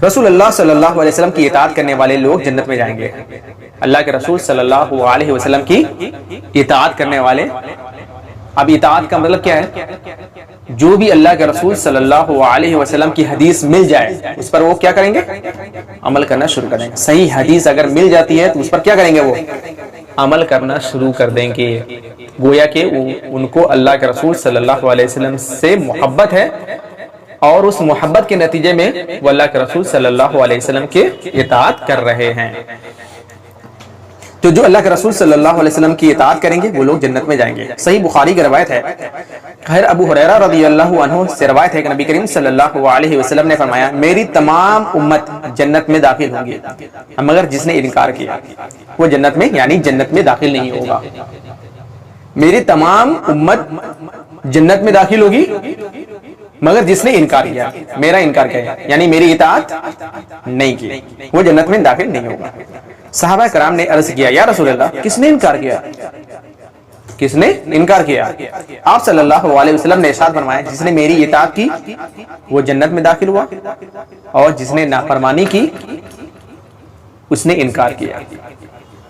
رسول اللہ صلی اللہ علیہ وسلم کی اطاعت کرنے والے لوگ جنت میں جائیں گے۔ اللہ کے رسول صلی اللہ علیہ وسلم کی اطاعت کرنے والے، اب اطاعت کا مطلب کیا ہے؟ جو بھی اللہ کے رسول صلی اللہ علیہ وسلم کی حدیث مل جائے اس پر وہ کیا کریں گے؟ عمل کرنا شروع کریں گے۔ صحیح حدیث اگر مل جاتی ہے تو اس پر کیا کریں گے؟ وہ عمل کرنا شروع کر دیں گے۔ گویا کہ ان کو اللہ کے رسول صلی اللہ علیہ وسلم سے محبت ہے اور اس محبت کے نتیجے میں وہ اللہ کے رسول صلی اللہ علیہ وسلم کے اطاعت کر رہے ہیں۔ تو جو اللہ کے رسول صلی اللہ علیہ وسلم کی اطاعت کریں گے وہ لوگ جنت میں جائیں گے۔ صحیح بخاری کی روایت ہے، خیر ابو ہریرہ رضی اللہ عنہ سے روایت ہے کہ نبی کریم صلی اللہ علیہ وسلم نے فرمایا میری تمام امت جنت میں داخل ہوں گی مگر جس نے انکار کیا وہ جنت میں یعنی جنت میں داخل نہیں ہوگا۔ میری تمام امت جنت میں داخل ہوگی مگر جس نے انکار کیا، میرا انکار کیا یعنی میری اطاعت نہیں کی، وہ جنت میں داخل نہیں ہوگا۔ صحابہ کرام نے عرض کیا یا رسول اللہ کس نے انکار کیا؟ کس نے انکار کیا؟ آپ صلی اللہ علیہ وسلم نے ارشاد فرمایا جس نے میری اطاعت کی وہ جنت میں داخل ہوا اور جس نے نافرمانی کی اس نے انکار کیا۔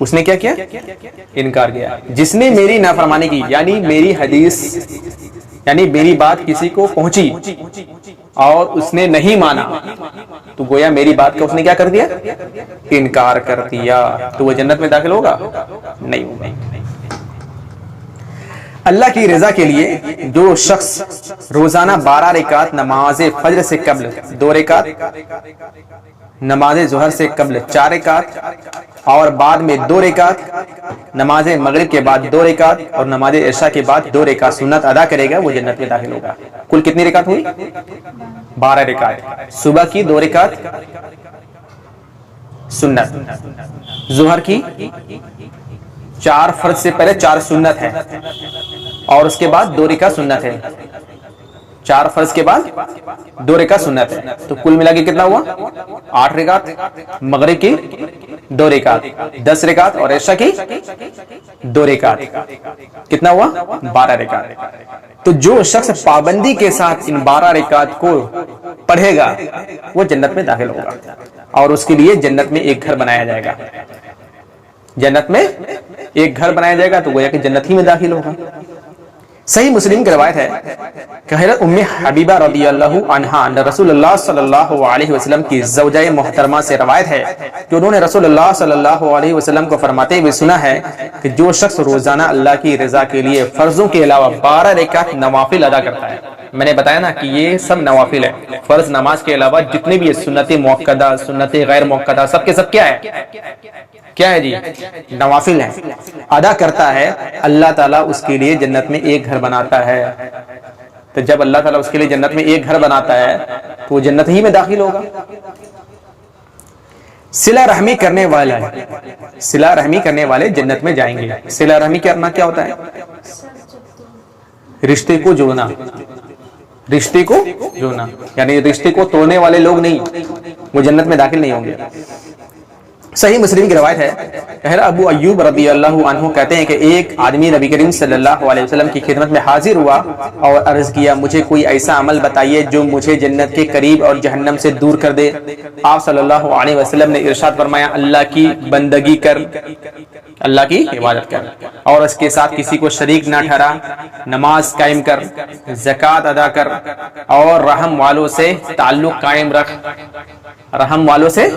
اس نے کیا کیا؟ انکار کیا۔ جس نے میری نافرمانی کی یعنی میری حدیث یعنی میری بات کسی کو پہنچی اور اس نے نہیں مانا تو گویا میری بات کا اس نے کیا کر دیا؟ انکار کر دیا، تو وہ جنت میں داخل ہوگا؟ نہیں ہوگا۔ اللہ کی رضا کے لیے جو شخص روزانہ 12 رکعت نماز فجر سے قبل 2 رکعت، نماز ظہر سے قبل 4 رکعت اور بعد میں 2 رکعت، نماز مغرب کے بعد 2 رکعت اور نماز عشاء کے بعد 2 رکعت سنت ادا کرے گا وہ جنت میں داخل ہوگا۔ کل کتنی رکعت ہوئی؟ 12 رکعت۔ صبح کی 2 رکعت سنت، ظہر کی 4 فرض سے پہلے 4 سنت ہے اور اس کے بعد 2 رکعت سنت ہے، 4 فرض کے بعد 2 رکعت سنت ہے، تو کل ملا کے کتنا ہوا؟ 8 رکعت۔ مغرب کی 2 رکعت، 10 رکعت اور عشاء کی 2 رکعت، کتنا ہوا؟ 12 رکعت۔ تو جو شخص پابندی کے ساتھ ان 12 رکعت کو پڑھے گا وہ جنت میں داخل ہوگا اور اس کے لیے جنت میں ایک گھر بنایا جائے گا۔ جنت میں ایک گھر بنایا جائے گا تو گویا کہ جنت ہی میں داخل ہوگا۔ صحیح مسلم کی روایت ہے کہ حضرت ام حبیبہ رضی اللہ عنہا رسول اللہ صلی اللہ علیہ وسلم کی زوجہ محترمہ سے روایت ہے کہ انہوں نے رسول اللہ صلی اللہ علیہ وسلم کو فرماتے ہوئے سنا ہے کہ جو شخص روزانہ اللہ کی رضا کے لیے فرضوں کے علاوہ 12 رکعت نوافل ادا کرتا ہے، میں نے بتایا نا کہ یہ سب نوافل ہے، فرض نماز کے علاوہ جتنے بھی سنت موقدہ سنت غیر موقدہ سب کے سب کیا ہے؟ کیا ہے جی؟ نوافل ہیں، ادا کرتا ہے، اللہ تعالیٰ اس کے لیے جنت میں ایک گھر بناتا ہے۔ تو جب اللہ تعالیٰ اس کے لیے جنت میں ایک گھر بناتا ہے تو وہ جنت ہی میں داخل ہوگا۔ صلہ رحمی کرنے والا ہے، صلہ رحمی کرنے والے جنت میں جائیں گے۔ صلہ رحمی کرنا کیا ہوتا ہے؟ رشتے کو جوڑنا، رشتے کو جوڑنا یعنی رشتے کو توڑنے والے لوگ نہیں، وہ جنت میں داخل نہیں ہوں گے۔ صحیح مسلم کی روایت ہے کہ ابو ایوب رضی اللہ عنہ کہتے ہیں کہ ایک آدمی نبی کریم صلی اللہ علیہ وسلم کی خدمت میں حاضر ہوا اور عرض کیا مجھے کوئی ایسا عمل بتائیے جو مجھے جنت کے قریب اور جہنم سے دور کر دے۔ آپ صلی اللہ علیہ وسلم نے ارشاد فرمایا اللہ کی بندگی کر، اللہ کی عبادت کر اور اس کے ساتھ کسی کو شریک نہ ٹھہرا، نماز قائم کر، زکوٰۃ ادا کر اور رحم والوں سے تعلق قائم رکھ، رحم والوں سے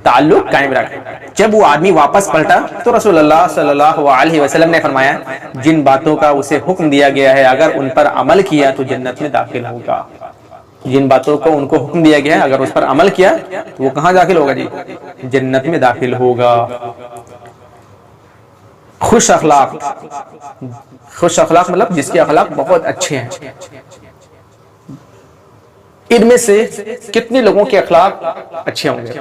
تعلق قائم رکھ۔ جب وہ آدمی واپس پلٹا تو رسول اللہ صلی اللہ علیہ وسلم نے فرمایا جن باتوں کا اسے حکم دیا گیا ہے اگر ان پر عمل کیا تو جنت میں داخل ہوگا۔ جن باتوں کو ان کو حکم دیا گیا ہے اگر اس پر عمل کیا تو وہ کہاں داخل ہوگا جی؟ جنت میں داخل ہوگا۔ خوش اخلاق، خوش اخلاق مطلب جس کے اخلاق بہت اچھے ہیں۔ ان میں سے کتنے لوگوں کے اخلاق اچھے ہوں گے؟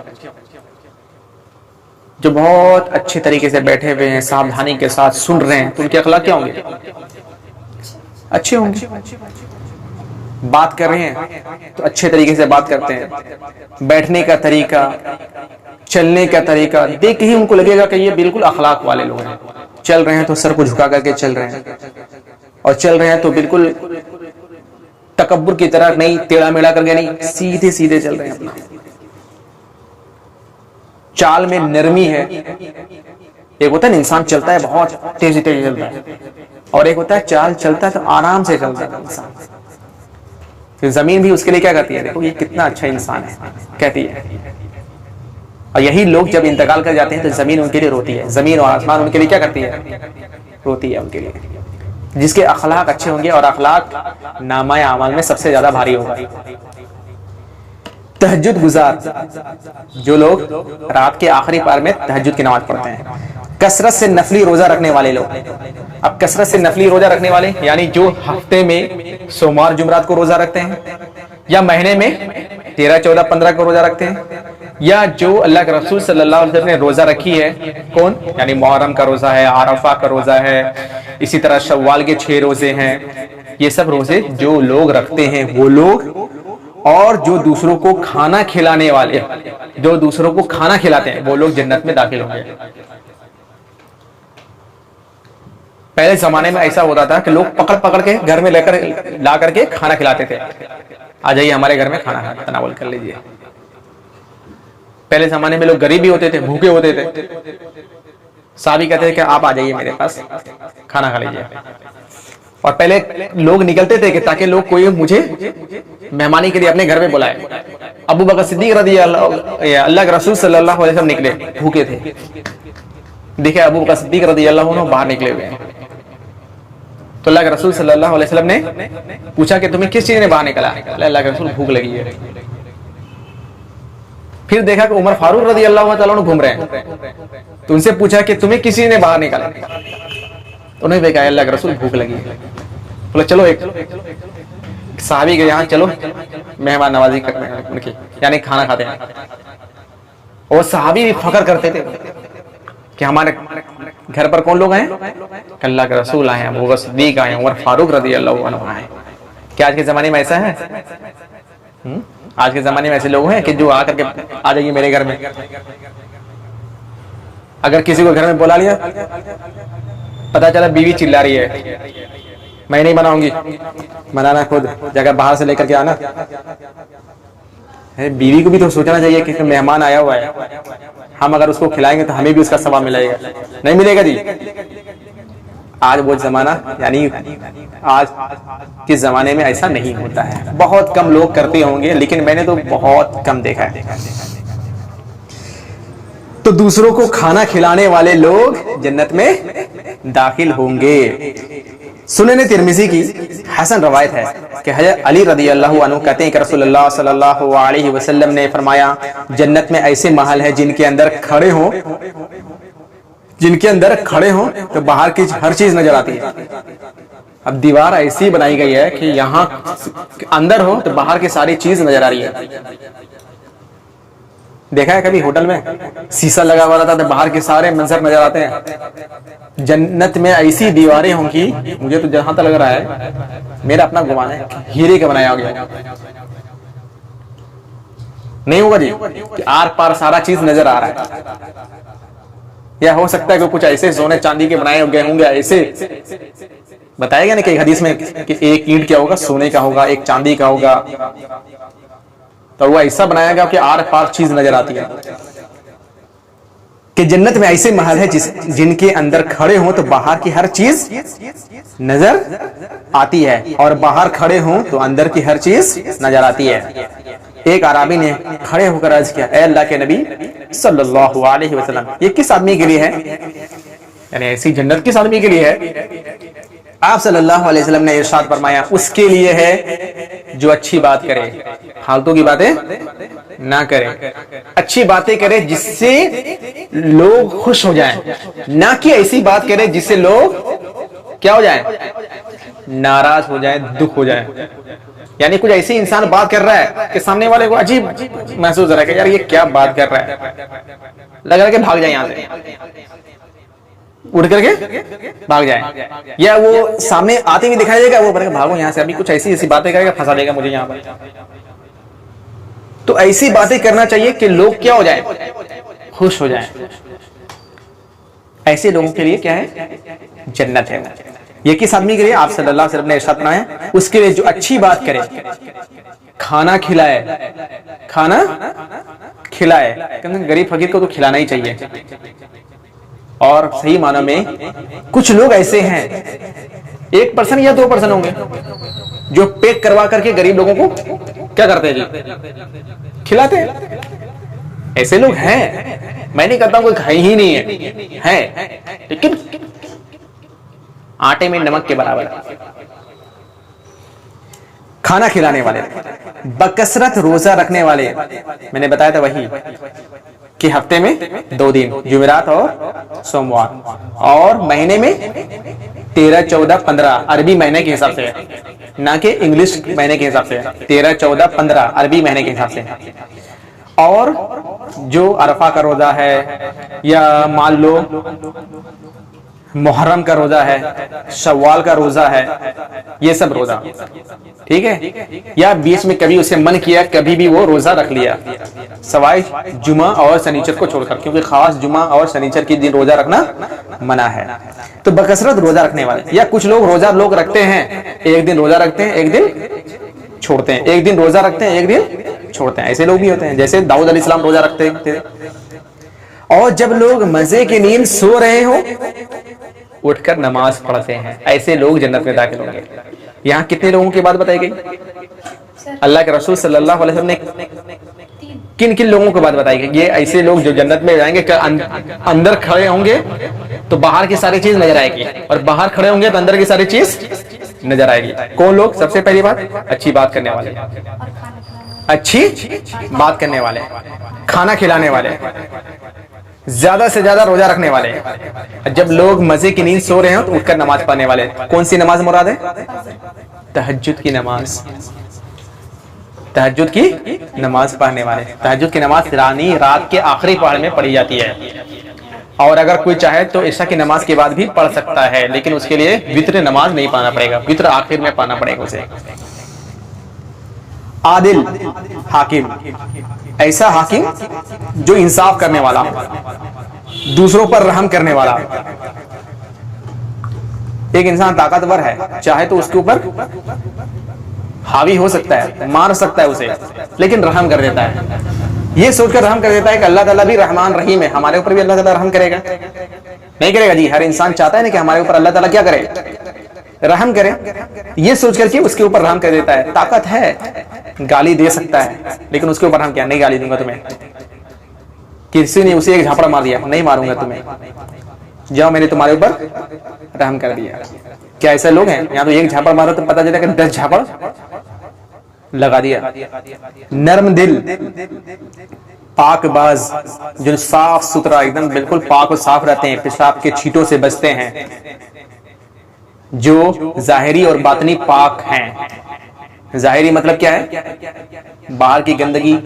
جو بہت اچھے طریقے سے بیٹھے ہوئے ہیں، ساودھانی کے ساتھ سن رہے ہیں، تو ان کے اخلاق کیا ہوں گے؟ اچھے ہوں گے. بات کر رہے ہیں تو اچھے طریقے سے بات کرتے ہیں. بیٹھنے کا طریقہ, چلنے کا طریقہ دیکھ کے ہی ان کو لگے گا کہ یہ بالکل اخلاق والے لوگ ہیں. چل رہے ہیں تو سر کو جھکا کر کے چل رہے ہیں, اور چل رہے ہیں تو بالکل تکبر کی طرح نہیں, ٹیڑھا میڑھا کر کے نہیں, سیدھے سیدھے چل رہے ہیں. چال میں نرمی ہے. ایک ہوتا ہے نا انسان چلتا ہے بہت تیزی تیزی چلتا ہے, اور ایک ہوتا ہے چال چلتا ہے تو آرام سے چلتا ہے انسان. پھر زمین بھی اس کے لیے کیا کہتی ہے, دیکھو یہ کتنا اچھا انسان ہے کہتی ہے. اور یہی لوگ جب انتقال کر جاتے ہیں تو زمین ان کے لیے روتی ہے. زمین اور آسمان ان کے لیے کیا کرتی ہے, روتی ہے ان کے لیے. جس کے اخلاق اچھے ہوں گے, اور اخلاق نامہ اعمال میں سب سے زیادہ بھاری ہوگا. تہجد گزار, جو لوگ رات کے آخری پار میں تہجد کی نماز پڑھتے ہیں. کثرت سے نفلی روزہ رکھنے والے لوگ. اب کثرت سے نفلی روزہ رکھنے والے یعنی جو ہفتے میں سوموار جمعرات کو روزہ رکھتے ہیں, یا مہینے میں 13, 14, 15 کو روزہ رکھتے ہیں, یا جو اللہ کے رسول صلی اللہ علیہ وسلم نے روزہ رکھی ہے. کون, یعنی محرم کا روزہ ہے, عرفہ کا روزہ ہے, اسی طرح شوال کے 6 روزے ہیں. یہ سب روزے جو لوگ رکھتے ہیں وہ لوگ, اور جو دوسروں کو کھانا کھلانے والے, جو دوسروں کو کھانا کھلاتے ہیں وہ لوگ جنت میں داخل ہوں گے. پہلے زمانے میں ایسا ہوتا تھا کہ لوگ پکڑ پکڑ کے گھر میں لا کر کے کھانا کھلاتے تھے. آ جائیے ہمارے گھر میں کھانا تناول کر لیجیے. پہلے زمانے میں لوگ غریب بھی ہوتے تھے, بھوکے ہوتے تھے. صحابی کہتے تھے کہ آپ آ جائیے میرے پاس, کھانا کھا لیجیے. اور پہلے لوگ نکلتے تھے کہ تاکہ لوگ کوئی مجھے مہمانی کے لیے اپنے گھر میں بلائے. ابو بکر صدیق رضی اللہ کے رسول صلی اللہ علیہ وسلم نکلے, بھوکے تھے. دیکھے ابو بکر صدیق رضی اللہ عنہ باہر نکلے ہوئے ہیں, تو اللہ کے رسول صلی اللہ علیہ وسلم نے پوچھا کہ تمہیں کس چیز نے باہر نکلا. اللہ کے رسول بھوک لگی ہے. پھر دیکھا کہ عمر فاروق رضی اللہ تعالیٰ عنہ گھوم رہے ہیں, تو ان سے پوچھا کہ تمہیں کس چیز نے باہر نکالا. تو انہوں نے کہا اللہ کے رسول بھوک لگی ہے. بولا چلو ایک صحابی کے یہاں چلو مہمان نوازی کرتے ہیں ان کی, یعنی کھانا کھاتے ہیں. اور صحابی بھی فخر کرتے تھے کہ ہمارے گھر پر کون لوگ آئے, اللہ کے رسول آئے ہیں, ابو بکر صدیق آئے ہیں, عمر فاروق رضی اللہ عنہ آئے ہیں. کیا آج کے زمانے میں ایسا ہے؟ آج کے زمانے میں ایسے لوگ ہیں کہ جو آ کر کے آ جائیے میرے گھر میں. اگر کسی کو گھر میں بلا لیا, پتا چلا بیوی چلا رہی ہے, میں نہیں بناؤں گی, بنانا خود, جگہ باہر سے لے کر کے آنا. بیوی کو بھی تو سوچنا چاہیے کہ مہمان آیا ہوا ہے, ہم اگر اس کو کھلائیں گے تو ہمیں بھی اس کا ثواب ملے گا, نہیں ملے گا جی. آج وہ زمانہ, یعنی آج کے زمانے میں ایسا نہیں ہوتا ہے. بہت کم لوگ کرتے ہوں گے, لیکن میں نے تو بہت کم دیکھا ہے. تو دوسروں کو کھانا کھلانے والے لوگ جنت میں داخل ہوں گے. سنن ترمذی کی حسن روایت ہے کہ حضرت علی رضی اللہ عنہ کہتے ہیں کہ رسول اللہ صلی اللہ علیہ وسلم نے فرمایا, جنت میں ایسے محل ہیں جن کے اندر کھڑے ہوں تو باہر کی ہر چیز نظر آتی ہے. اب دیوار ایسی بنائی گئی ہے کہ یہاں اندر ہو تو باہر کی ساری چیز نظر آ رہی ہے. دیکھا ہے کبھی ہوٹل میں شیشہ لگا ہوا رہتا تو باہر کے سارے منظر نظر آتے ہیں. جنت میں ایسی دیواریں ہوں گی, مجھے تو جہاں تک لگ رہا ہے, میرا اپنا گمان ہے, ہیرے کا بنایا گیا. نہیں ہوگا جی کہ آر پار سارا چیز نظر آ رہا ہے, یا ہو سکتا ہے کہ کچھ ایسے سونے چاندی کے بنائے گئے ہوں گے. ایسے بتایا گیا نا کہ حدیث میں کہ ایک اینٹ کیا ہوگا, سونے کا ہوگا, ایک چاندی کا ہوگا. تو وہ ایسا بنایا گیا کہ آر پار چیز نظر آتی ہے. کہ جنت میں ایسے محل ہے جن کے اندر کھڑے ہوں تو باہر کی ہر چیز نظر آتی ہے, اور باہر کھڑے ہوں تو اندر کی ہر چیز نظر آتی ہے. ایک عرابی نے کھڑے ہو کر عرض کیا, اے اللہ کے نبی صلی اللہ علیہ وسلم, یہ کس آدمی کے لیے ہے, یعنی ایسی جنت کس آدمی کے لیے ہے؟ آپ صلی اللہ علیہ وسلم نے ارشاد فرمایا, اس کے لیے ہے جو اچھی بات کرے, فالتو کی باتیں نہ کرے, اچھی باتیں کرے جس سے لوگ خوش ہو جائیں, نہ کہ ایسی بات کرے جس سے لوگ کیا ہو جائیں, ناراض ہو جائیں, دکھ ہو جائیں. یعنی کچھ ایسی انسان بات کر رہا ہے کہ سامنے والے کو عجیب محسوس ہو رہا ہے کہ یار یہ کیا بات کر رہا ہے, لگ رہا ہے کہ بھاگ جائیں یہاں سے. اٹھ کر کے بھاگ جائے، یا وہ سامنے آتے ہوئے دکھائی دے گا، وہ بولے گا بھاگو یہاں سے، ابھی کچھ ایسی ایسی باتیں کرے گا، پھنسا دے گا مجھے یہاں پر۔ تو ایسی باتیں کرنا چاہیے کہ لوگ کیا ہو جائیں، خوش ہو جائیں۔ ایسے لوگوں کے لیے کیا ہے، جنت ہے۔ یہ کس آدمی کے لیے؟ آپ صلی اللہ علیہ وسلم نے ارشاد فرمایا اس کے لیے جو اچھی بات کرے، کھانا کھلائے، کھانا کھلائے، غریب فقیر کو تو کھلانا ہی چاہیے۔ اور صحیح معنی میں کچھ لوگ ایسے ہیں، 1% یا 2% ہوں گے جو پیک کروا کر کے غریب لوگوں کو کیا کرتے ہیں جی، کھلاتے ہیں۔ ایسے لوگ ہیں، میں نہیں کہتا ہوں کوئی کھائی ہی نہیں ہے، لیکن آٹے میں نمک کے برابر کھانا کھلانے والے، بکثرت روزہ رکھنے والے۔ میں نے بتایا تھا وہی کہ ہفتے میں 2 دن، جمعرات اور سوموار، اور مہینے میں 13 14 15 عربی مہینے کے حساب سے، نہ کہ انگلش مہینے کے حساب سے، 13 14 15 عربی مہینے کے حساب سے۔ اور جو عرفہ کا روزہ ہے، یا مان لو محرم کا روزہ ہے، شوال کا روزہ ہے، یہ سب روزہ، ٹھیک ہے، یا بیچ میں کبھی اسے من کیا کبھی بھی وہ روزہ رکھ لیا، سوائے جمعہ اور سنیچر کو چھوڑ کر، کیونکہ خاص جمعہ اور سنیچر کے دن روزہ رکھنا منع ہے۔ تو بکثرت روزہ رکھنے والے، یا کچھ لوگ روزہ لوگ رکھتے ہیں، ایک دن روزہ رکھتے ہیں ایک دن چھوڑتے ہیں، ایک دن روزہ رکھتے ہیں ایک دن چھوڑتے ہیں، ایسے لوگ بھی ہوتے ہیں، جیسے داؤد علیہ السلام روزہ رکھتے تھے۔ اور جب لوگ مزے کی نیند سو رہے ہوں اٹھ کر نماز پڑھتے ہیں، ایسے لوگ جنت میں داخل ہوں گے۔ یہاں کتنے لوگوں کی بات بتائی گئی؟ اللہ کے رسول صلی اللہ علیہ وسلم نے کن کن لوگوں کی بات بتائی گئی؟ یہ ایسے لوگ جو جنت میں جائیں گے، اندر کھڑے ہوں گے تو باہر کی ساری چیز نظر آئے گی، اور باہر کھڑے ہوں گے تو اندر کی ساری چیز نظر آئے گی۔ کون لوگ؟ سب سے پہلی بات اچھی بات کرنے والے، اچھی بات کرنے والے، کھانا کھلانے والے، زیادہ سے زیادہ روزہ رکھنے والے۔ جب لوگ مزے کی نیند سو رہے ہوں تو اٹھ کر نماز پڑھنے والے۔ کون سی نماز مراد ہے؟ تہجد کی نماز، تہجد کی نماز پڑھنے والے۔ تہجد کی نماز رات کے آخری پہر میں پڑھی جاتی ہے، اور اگر کوئی چاہے تو عشاء کی نماز کے بعد بھی پڑھ سکتا ہے، لیکن اس کے لیے وتر نماز نہیں پڑھنا پڑے گا، وتر آخر میں پڑھنا پڑے گا اسے۔ عادل حاکم، ایسا حاکم جو انصاف کرنے والا، دوسروں پر رحم کرنے والا۔ ایک انسان طاقتور ہے، چاہے تو اس کے اوپر حاوی ہو سکتا ہے، مار سکتا ہے اسے، لیکن رحم کر دیتا ہے، یہ سوچ کر رحم کر دیتا ہے کہ اللہ تعالیٰ بھی رحمان رحیم ہے، ہمارے اوپر بھی اللہ تعالیٰ رحم کرے گا؟ نہیں کرے گا جی۔ ہر انسان چاہتا ہے نا کہ ہمارے اوپر اللہ تعالیٰ کیا کرے، رحم کرے، یہ سوچ کر کے اس کے اوپر رحم کر دیتا ہے۔ طاقت ہے، گالی دے سکتا ہے، لیکن اس کے اوپر ہم کیا، نہیں گالی دوں گا تمہیں، کسی نے اسے ایک جھاپڑ مار دیا، نہیں ماروں گا تمہیں، جاؤ میں نے تمہارے اوپر رحم کر دیا۔ کیا ایسے لوگ ہیں؟ یہاں تو ایک جھاپڑ مارا تو پتہ چلا کہ 10 جھاپڑ لگا دیا۔ نرم دل، پاک باز، جو صاف ستھرا ایک دم بالکل پاک و صاف رہتے ہیں، پیشاب کے چھینٹوں سے بچتے ہیں، جو ظاہری اور باطنی پاک ہیں۔ ظاہری مطلب کیا ہے؟ باہر کی گندگی،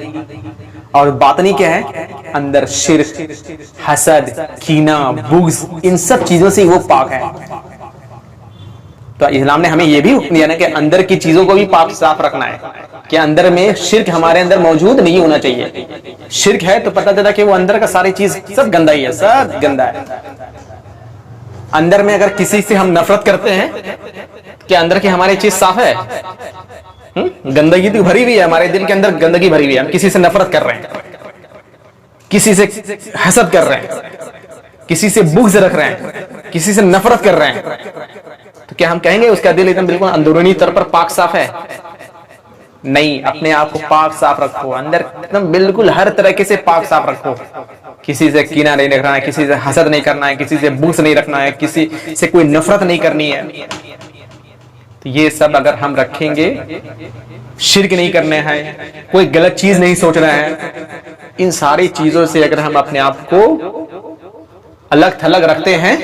اور باطنی کیا ہے؟ اندر شرک، حسد، کینہ، بغض، ان سب چیزوں سے وہ پاک ہے۔ تو اسلام نے ہمیں یہ بھی حکم دیا نا کہ اندر کی چیزوں کو بھی پاک صاف رکھنا ہے، کہ اندر میں شرک ہمارے اندر موجود نہیں ہونا چاہیے۔ شرک ہے تو پتہ چلا کہ وہ اندر کا ساری چیز سب گندا ہی ہے، سب گندا ہے۔ اندر میں اگر کسی سے ہم نفرت کرتے ہیں، کیا اندر کی ہماری چیز صاف ہے؟ گندگی تو بھری ہوئی ہے، ہمارے دل کے اندر گندگی بھری ہوئی ہے، ہم کسی سے نفرت کر رہے ہیں، کسی سے حسد کر رہے ہیں، کسی سے بغض رکھ رہے ہیں، کسی سے نفرت کر رہے ہیں، تو کیا ہم کہیں گے اس کا دل ایک دم بالکل اندرونی طور پر پاک صاف ہے؟ نہیں، اپنے آپ کو پاک صاف رکھو، اندر ایک دم بالکل ہر طریقے سے پاک صاف رکھو۔ کسی سے کینہ نہیں رکھنا ہے، کسی سے حسد نہیں کرنا ہے، کسی سے بغض نہیں رکھنا ہے، کسی سے کوئی نفرت نہیں کرنی ہے۔ تو یہ سب اگر ہم رکھیں گے، شرک نہیں کرنے ہیں، کوئی غلط چیز نہیں سوچنا ہے، ان ساری چیزوں سے اگر ہم اپنے آپ کو الگ تھلگ رکھتے ہیں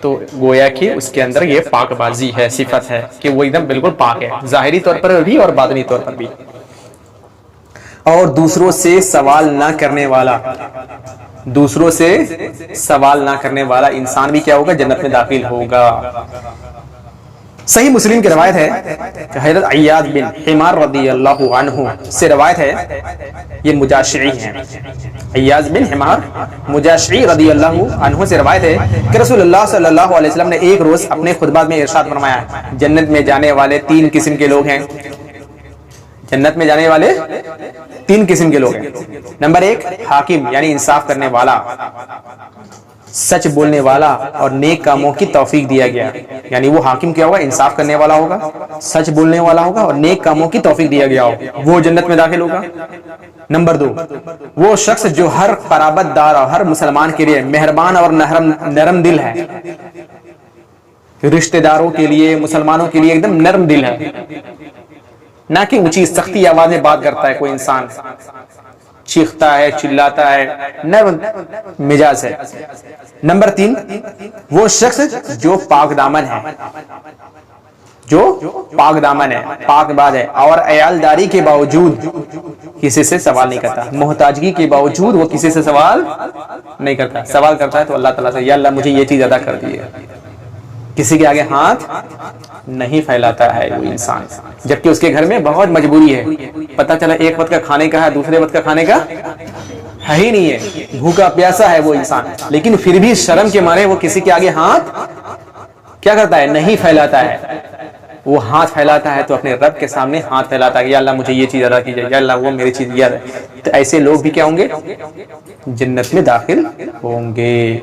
تو گویا کہ اس کے اندر یہ پاک بازی ہے، صفت ہے کہ وہ ایک دم بالکل پاک ہے، ظاہری طور پر بھی اور باطنی طور پر بھی۔ اور دوسروں سے سوال نہ کرنے والا، دوسروں سے سوال نہ کرنے والا انسان بھی کیا ہوگا؟ جنت میں داخل ہوگا۔ صحیح مسلم کی روایت ہے کہ حضرت عیاض بن حمار رضی اللہ عنہ سے روایت ہے، یہ مجاشعی ہیں، عیاض بن حمار مجاشعی رضی اللہ عنہ سے روایت ہے کہ رسول اللہ صلی اللہ علیہ وسلم نے ایک روز اپنے خطبات میں ارشاد فرمایا، جنت میں جانے والے 3 قسم کے لوگ ہیں، جنت میں جانے والے 3 قسم کے لوگ ہیں۔ نمبر 1 حاکم یعنی انصاف کرنے والا، سچ بولنے والا اور نیک کاموں کی توفیق دیا گیا، یعنی وہ حاکم کیا ہوگا؟ انصاف کرنے والا ہوگا، سچ بولنے والا ہوگا اور نیک کاموں کی توفیق دیا گیا ہوگا، وہ جنت میں داخل ہوگا۔ نمبر 2 وہ شخص جو ہر قرابت دار اور ہر مسلمان کے لیے مہربان اور نرم دل ہے، رشتہ داروں کے لیے، مسلمانوں کے لیے ایک دم نرم دل ہے، نہ کہ اونچی سختی آواز میں بات کرتا ہے، کوئی انسان چیختا ہے، چلاتا ہے، نرم مزاج ہے۔ نمبر 3 وہ شخص جو پاک دامن ہے، جو پاک دامن ہے، پاک باز ہے اور عیالداری کے باوجود کسی سے سوال نہیں کرتا، محتاجگی کے باوجود وہ کسی سے سوال نہیں کرتا، سوال کرتا ہے تو اللہ تعالیٰ سے، یا اللہ مجھے یہ چیز ادا کر دیے، کسی کے آگے ہاتھ نہیں پھیلاتا ہے وہ انسان، جبکہ اس کے گھر میں بہت مجبوری ہے، پتہ چلا ایک وقت کا کھانے کا ہے، دوسرے وقت کا کھانے کا ہے ہی نہیں ہے، بھوکا پیاسا ہے وہ انسان، لیکن پھر بھی شرم کے مارے وہ کسی کے آگے ہاتھ کیا کرتا ہے؟ نہیں پھیلاتا ہے۔ وہ ہاتھ پھیلاتا ہے تو اپنے رب کے سامنے ہاتھ پھیلاتا ہے کہ یا اللہ مجھے یہ چیز ادا کیجیے، یا اللہ وہ میری چیز یاد ہے، تو ایسے لوگ بھی کیا ہوں گے؟ جنت میں داخل ہوں گے۔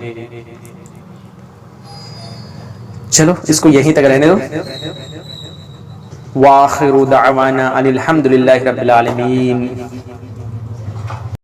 چلو اس کو یہیں تک رہنے دو۔ وآخر دعوانا ان الحمد للہ رب العالمین۔